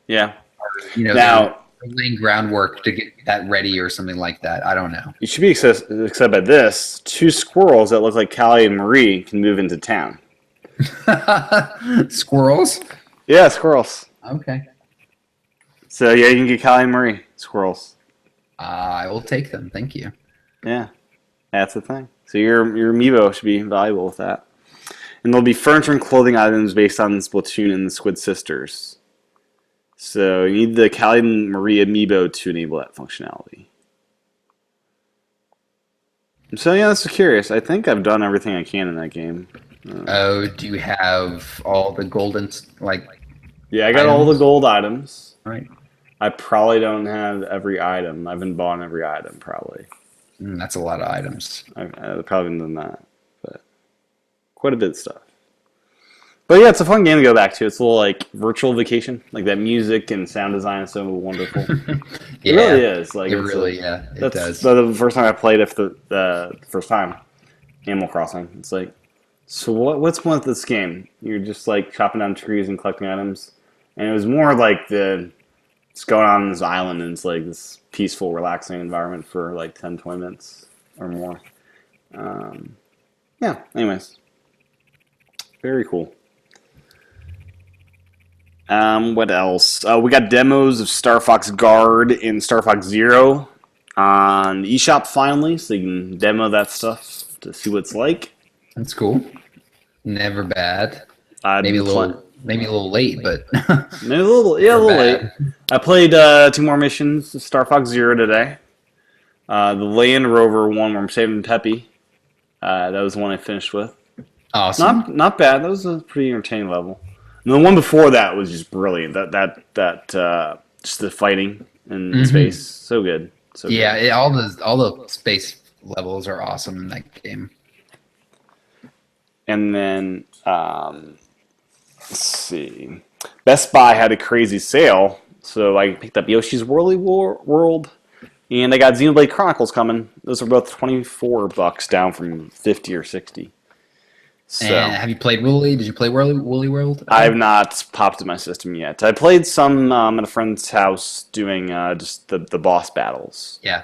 [SPEAKER 1] Yeah.
[SPEAKER 2] Or, now they're laying groundwork to get that ready or something like that. I don't know.
[SPEAKER 1] You should be excited by this. 2 squirrels that look like Callie and Marie can move into town.
[SPEAKER 2] Squirrels?
[SPEAKER 1] Yeah, squirrels.
[SPEAKER 2] Okay.
[SPEAKER 1] So yeah, you can get Callie and Marie squirrels.
[SPEAKER 2] I will take them. Thank you.
[SPEAKER 1] Yeah, that's the thing. So your Amiibo should be valuable with that. And there'll be furniture and clothing items based on Splatoon and the Squid Sisters. So you need the Callie and Marie Amiibo to enable that functionality. So yeah, that's curious. I think I've done everything I can in that game.
[SPEAKER 2] Oh, do you have all the golden
[SPEAKER 1] Yeah, I got all the gold items.
[SPEAKER 2] Right.
[SPEAKER 1] I probably don't have every item. I haven't bought every item, probably.
[SPEAKER 2] That's a lot of items.
[SPEAKER 1] I've probably haven't done that, but quite a bit of stuff. But yeah, it's a fun game to go back to. It's a little like virtual vacation. Like that music and sound design is so wonderful.
[SPEAKER 2] Yeah,
[SPEAKER 1] it really is. Like
[SPEAKER 2] it really, it does.
[SPEAKER 1] That's the first time I played it for the first time, Animal Crossing. It's like, so what's one with this game? You're just like chopping down trees and collecting items. And it was more like it's going on this island and it's like this peaceful, relaxing environment for like 10, 20 minutes or more. Yeah, anyways. Very cool. What else? We got demos of Star Fox Guard and Star Fox Zero on the eShop finally, so you can demo that stuff to see what it's like.
[SPEAKER 2] That's cool. Never bad. Maybe a little late, but
[SPEAKER 1] maybe a little late. I played 2 more missions of Star Fox Zero today. The Land Rover one where I'm saving Peppy. That was the one I finished with.
[SPEAKER 2] Awesome.
[SPEAKER 1] Not bad. That was a pretty entertaining level. And the one before that was just brilliant. That just the fighting in space, so good. So
[SPEAKER 2] yeah,
[SPEAKER 1] good.
[SPEAKER 2] all the space levels are awesome in that game.
[SPEAKER 1] And then, let's see. Best Buy had a crazy sale, so I picked up Yoshi's Woolly World, and I got Xenoblade Chronicles coming. Those are both $24, down from 50 or 60. So
[SPEAKER 2] And have you played Woolly? Did you play Woolly World?
[SPEAKER 1] I have not popped in my system yet. I played some at a friend's house doing just the boss battles.
[SPEAKER 2] Yeah,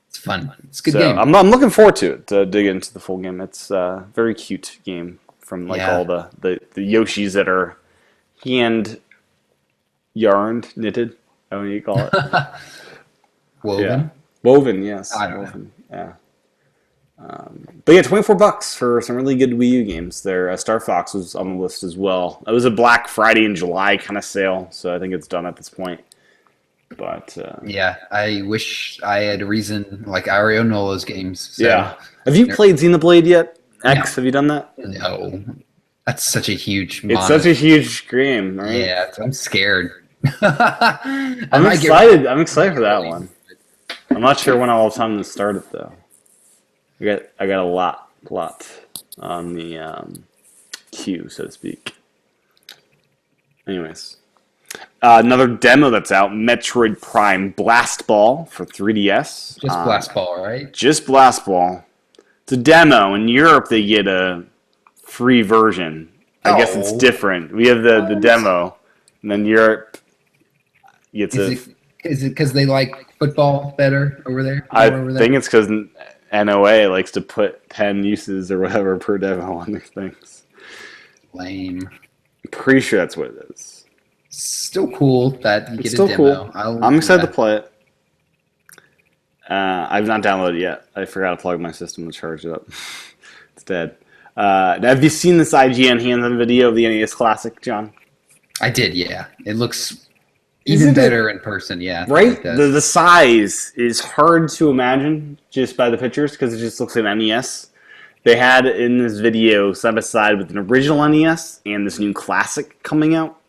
[SPEAKER 2] it's fun. It's a good
[SPEAKER 1] So
[SPEAKER 2] game.
[SPEAKER 1] I'm looking forward to it, to dig into the full game. It's a very cute game from like
[SPEAKER 2] Yeah.
[SPEAKER 1] all the Yoshis that are hand yarned, knitted, how do you call it?
[SPEAKER 2] Woven.
[SPEAKER 1] Yeah. Woven, yes.
[SPEAKER 2] I don't know.
[SPEAKER 1] Woven, yeah. But yeah, $24 for some really good Wii U games. There, Star Fox was on the list as well. It was a Black Friday in July kind of sale, so I think it's done at this point. But
[SPEAKER 2] Yeah, I wish I had a reason. Like I already own all those games. So
[SPEAKER 1] yeah, have you played Xenoblade yet? X, have you done that?
[SPEAKER 2] No, that's such a huge.
[SPEAKER 1] It's such a huge game, right?
[SPEAKER 2] Yeah, I'm scared.
[SPEAKER 1] I'm excited. I'm excited for that one. I'm not sure when I'll have time to start it though. I got a lot on the queue, so to speak. Anyways, another demo that's out: Metroid Prime Blast Ball for 3DS.
[SPEAKER 2] Just Blast Ball, right?
[SPEAKER 1] Just Blast Ball. It's a demo. In Europe, they get a free version. I guess it's different. We have the demo, and then Europe gets
[SPEAKER 2] Is it because they like football better over there?
[SPEAKER 1] I think it's because NOA likes to put 10 uses or whatever per demo on these things.
[SPEAKER 2] Lame.
[SPEAKER 1] I'm pretty sure that's what it is.
[SPEAKER 2] Still cool that you
[SPEAKER 1] It's
[SPEAKER 2] get
[SPEAKER 1] still
[SPEAKER 2] a demo.
[SPEAKER 1] cool. I'm excited to play it. I've not downloaded it yet. I forgot to plug my system to charge it up. It's dead. Now, have you seen this IGN hands-on video of the NES Classic, John?
[SPEAKER 2] I did, yeah. It looks even better in person, yeah.
[SPEAKER 1] Right?
[SPEAKER 2] Like that.
[SPEAKER 1] The size is hard to imagine just by the pictures because it just looks like an NES. They had in this video side by side with an original NES and this new Classic coming out.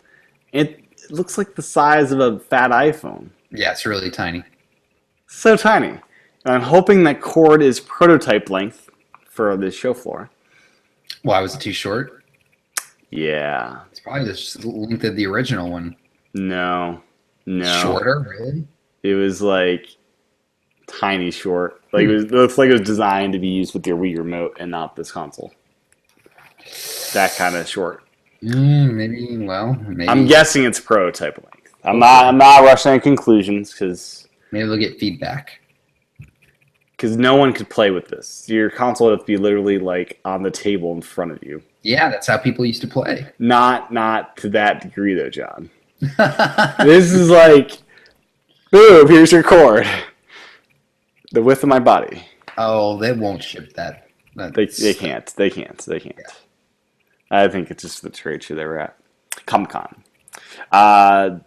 [SPEAKER 1] It looks like the size of a fat iPhone.
[SPEAKER 2] Yeah, it's really tiny.
[SPEAKER 1] So tiny. And I'm hoping that cord is prototype length for this show floor.
[SPEAKER 2] Why was it too short?
[SPEAKER 1] Yeah.
[SPEAKER 2] It's probably the length of the original one.
[SPEAKER 1] No.
[SPEAKER 2] Shorter, really?
[SPEAKER 1] It was like tiny short. Like it looks like it was designed to be used with your Wii remote and not this console. That kind of short.
[SPEAKER 2] Maybe.
[SPEAKER 1] I'm guessing it's prototype length. I'm not rushing any conclusions because
[SPEAKER 2] maybe they'll get feedback.
[SPEAKER 1] Because no one could play with this. Your console would have to be literally like on the table in front of you.
[SPEAKER 2] Yeah, that's how people used to play.
[SPEAKER 1] Not to that degree though, John. This is like, boom, here's your cord. The width of my body.
[SPEAKER 2] Oh, they won't ship that.
[SPEAKER 1] They can't. Yeah. I think it's just the trade show they were at. Comic-Con.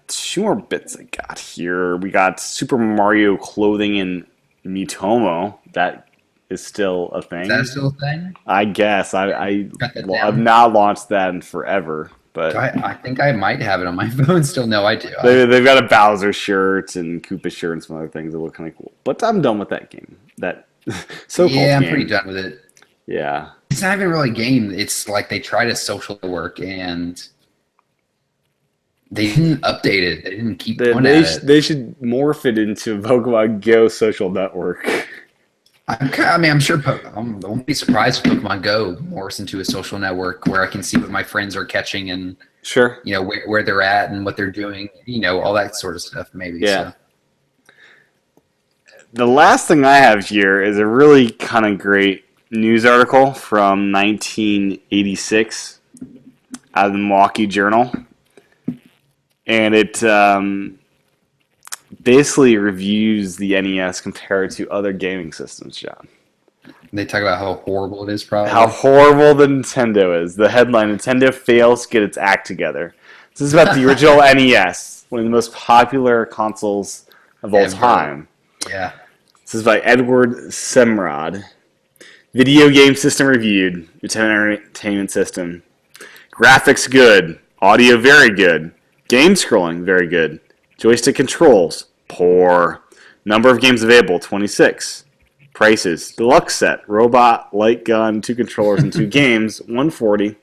[SPEAKER 1] 2 more bits I got here. We got Super Mario clothing in Miitomo. That is still a thing.
[SPEAKER 2] Is that still a thing?
[SPEAKER 1] I guess. I've not launched that in forever. But
[SPEAKER 2] I think I might have it on my phone still. No, I do.
[SPEAKER 1] They've got a Bowser shirt and Koopa shirt and some other things that look kind of cool. But I'm done with that game.
[SPEAKER 2] I'm pretty done with it.
[SPEAKER 1] Yeah.
[SPEAKER 2] It's not even really a game. It's like they tried a social network and they didn't update it. They didn't keep going at it.
[SPEAKER 1] They should morph it into a Pokemon Go social network.
[SPEAKER 2] I'm sure I won't be surprised if Pokemon Go morphs into a social network where I can see what my friends are catching and
[SPEAKER 1] sure,
[SPEAKER 2] where they're at and what they're doing, all that sort of stuff. Maybe.
[SPEAKER 1] Yeah.
[SPEAKER 2] So.
[SPEAKER 1] The last thing I have here is a really kind of great news article from 1986 out of the Milwaukee Journal, and it basically reviews the NES compared to other gaming systems, John.
[SPEAKER 2] They talk about how horrible it is, probably.
[SPEAKER 1] How horrible the Nintendo is. The headline, Nintendo fails to get its act together. This is about the original NES, one of the most popular consoles of all time.
[SPEAKER 2] Yeah.
[SPEAKER 1] This is by Edward Semrod. Video game system reviewed. Entertainment system. Graphics good. Audio very good. Game scrolling very good. Joystick controls poor. Number of games available 26. Prices: deluxe set, robot, light gun, 2 controllers and 2 games, $140.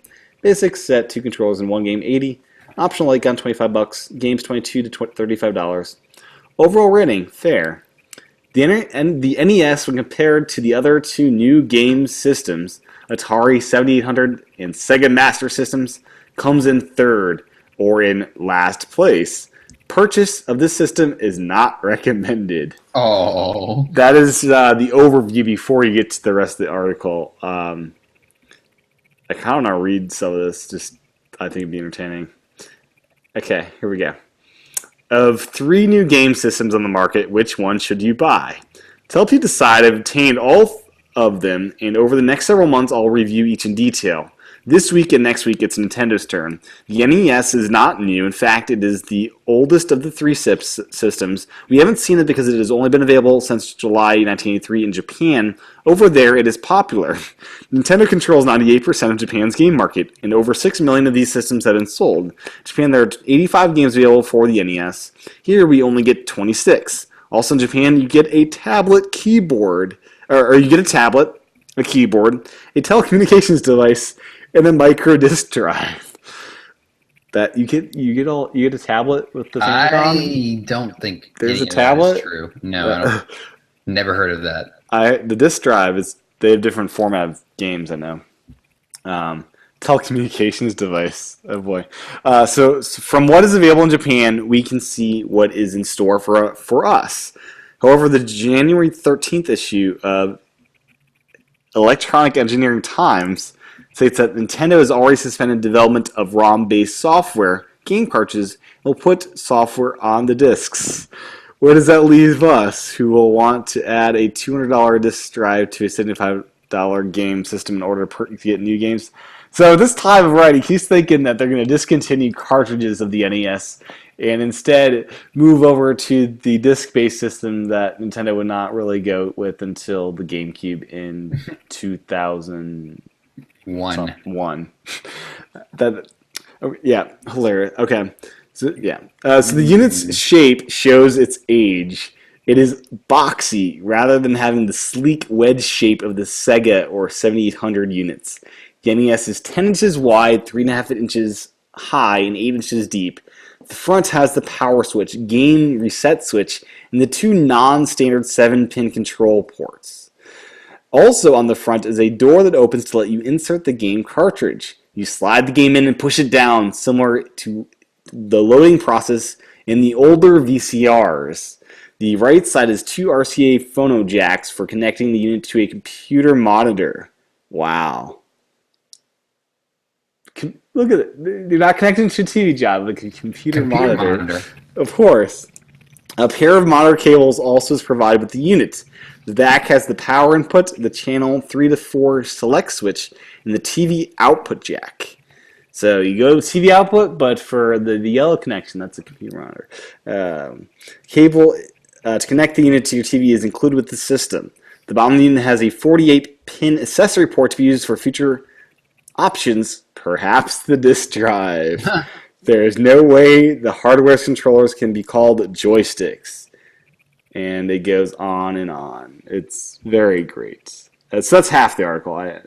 [SPEAKER 1] Basic set, 2 controllers and 1 game, $80. Optional light gun, $25. Games, $22 to $35. Overall rating, fair. The NES, when compared to the other 2 new game systems, Atari 7800 and Sega Master Systems, comes in third or in last place. Purchase of this system is not recommended.
[SPEAKER 2] Oh.
[SPEAKER 1] That is the overview before you get to the rest of the article. I kind of want to read some of this. Just I think it'd be entertaining. Okay, here we go. Of 3 new game systems on the market, which one should you buy? To help you decide, I've obtained all of them, and over the next several months, I'll review each in detail. This week and next week, it's Nintendo's turn. The NES is not new. In fact, it is the oldest of the 3 systems. We haven't seen it because it has only been available since July 1983 in Japan. Over there, it is popular. Nintendo controls 98% of Japan's game market, and over 6 million of these systems have been sold. In Japan, there are 85 games available for the NES. Here, we only get 26. Also in Japan, you get a tablet keyboard, or you get a tablet, a keyboard, a telecommunications device, and a micro disk drive. That you get a tablet with the thing on.
[SPEAKER 2] I don't think
[SPEAKER 1] there's a
[SPEAKER 2] any of that
[SPEAKER 1] tablet.
[SPEAKER 2] is true. No, I don't. Never heard of that.
[SPEAKER 1] The disk drive is they have different format of games. I know. Telecommunications device. Oh boy. So from what is available in Japan, we can see what is in store for us. However, the January 13th issue of Electronic Engineering Times states that Nintendo has already suspended development of ROM-based software, game cartridges, and will put software on the discs. Where does that leave us, who will want to add a $200 disc drive to a $75 game system in order to get new games? So this time of writing, he's thinking that they're going to discontinue cartridges of the NES and instead move over to the disc-based system that Nintendo would not really go with until the GameCube in 2001. Yeah, hilarious. Okay, so yeah, so the unit's shape shows its age. It is boxy rather than having the sleek wedge shape of the Sega or 7800 units. The NES is 10 inches wide, 3.5 inches high, and 8 inches deep. The front has the power switch, game reset switch, and the 2 non-standard 7-pin control ports. Also on the front is a door that opens to let you insert the game cartridge. You slide the game in and push it down, similar to the loading process in the older VCRs. The right side is 2 RCA phono jacks for connecting the unit to a computer monitor. Wow. Look at it. You're not connecting to a TV job, like a computer monitor. Of course. A pair of monitor cables also is provided with the unit. The DAC has the power input, the channel 3 to 4 select switch, and the TV output jack. So you go to TV output, but for the yellow connection, that's a computer monitor. Cable to connect the unit to your TV is included with the system. The bottom unit has a 48-pin accessory port to be used for future options, perhaps the disk drive. There is no way the hardware controllers can be called joysticks. And it goes on and on. It's very great. So that's half the article. I'm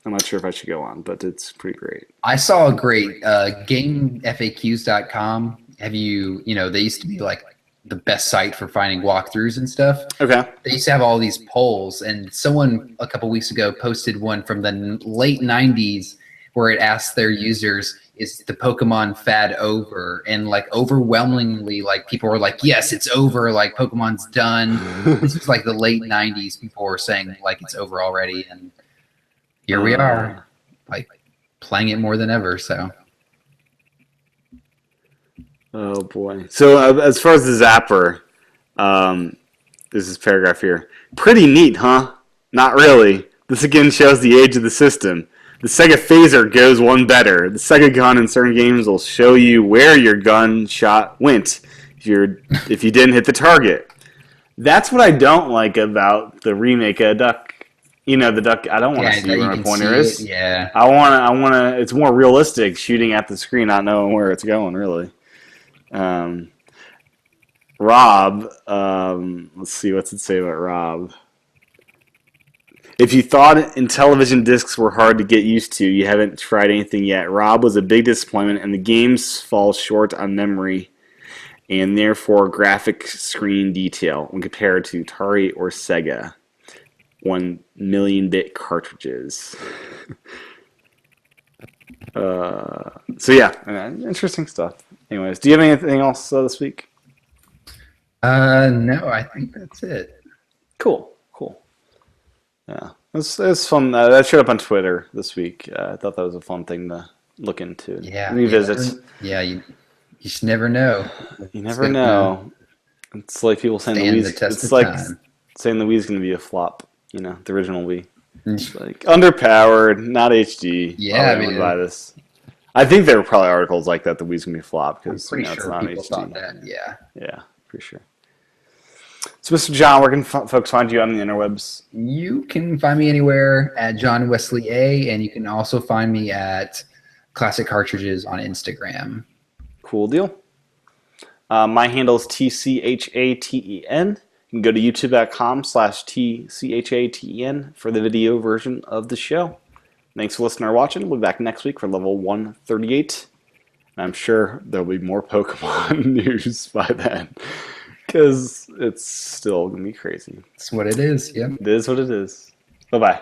[SPEAKER 1] not sure if I should go on, but it's pretty great.
[SPEAKER 2] I saw a great GameFAQs.com. Have you, they used to be like the best site for finding walkthroughs and stuff.
[SPEAKER 1] Okay.
[SPEAKER 2] They used to have all these polls, and someone a couple weeks ago posted one from the late 90s where it asked their users, is the Pokemon fad over? And like overwhelmingly, like people were like, yes, it's over. Like Pokemon's done. This was like the late 90s. People were saying like it's over already. And here we are, like playing it more than ever. So.
[SPEAKER 1] Oh boy. So as far as the Zapper, this is paragraph here. Pretty neat, huh? Not really. This again shows the age of the system. The Sega Phaser goes one better. The Sega gun in certain games will show you where your gun shot went if you didn't hit the target. That's what I don't like about the remake of Duck. The Duck. I don't want to see where my pointer is.
[SPEAKER 2] Yeah.
[SPEAKER 1] I want to. It's more realistic shooting at the screen, not knowing where it's going. Really. Rob. Let's see. What's it say about Rob? If you thought Intellivision discs were hard to get used to, you haven't tried anything yet. Rob was a big disappointment, and the games fall short on memory and therefore graphic screen detail when compared to Atari or Sega 1 million-bit cartridges. So yeah, interesting stuff. Anyways, do you have anything else this week?
[SPEAKER 2] No, I think that's it.
[SPEAKER 1] Cool. Yeah, it's fun. That showed up on Twitter this week. I thought that was a fun thing to look into,
[SPEAKER 2] Yeah,
[SPEAKER 1] revisit.
[SPEAKER 2] you just never know.
[SPEAKER 1] You never know. It's like people saying the
[SPEAKER 2] Stand the
[SPEAKER 1] Wii's.
[SPEAKER 2] test
[SPEAKER 1] It's
[SPEAKER 2] of
[SPEAKER 1] like
[SPEAKER 2] time.
[SPEAKER 1] saying the Wii's going to be a flop. You know, the original Wii. It's like underpowered, not HD.
[SPEAKER 2] Yeah, I
[SPEAKER 1] Probably
[SPEAKER 2] mean,
[SPEAKER 1] won't buy this. I think there were probably articles like that. The Wii's going to be a flop
[SPEAKER 2] I'm
[SPEAKER 1] because
[SPEAKER 2] pretty
[SPEAKER 1] it's
[SPEAKER 2] sure
[SPEAKER 1] not
[SPEAKER 2] people
[SPEAKER 1] HD.
[SPEAKER 2] thought that. Yeah.
[SPEAKER 1] Yeah, for sure. So, Mr. John, where can folks find you on the interwebs?
[SPEAKER 2] You can find me anywhere at John Wesley A, and you can also find me at Classic Cartridges on Instagram.
[SPEAKER 1] Cool deal. My handle is TCHATEN. You can go to youtube.com/TCHATEN for the video version of the show. Thanks for listening or watching. We'll be back next week for level 138. And I'm sure there'll be more Pokemon news by then. Because it's still going to be crazy.
[SPEAKER 2] That's what it is. Yep.
[SPEAKER 1] It is what it is. Bye-bye.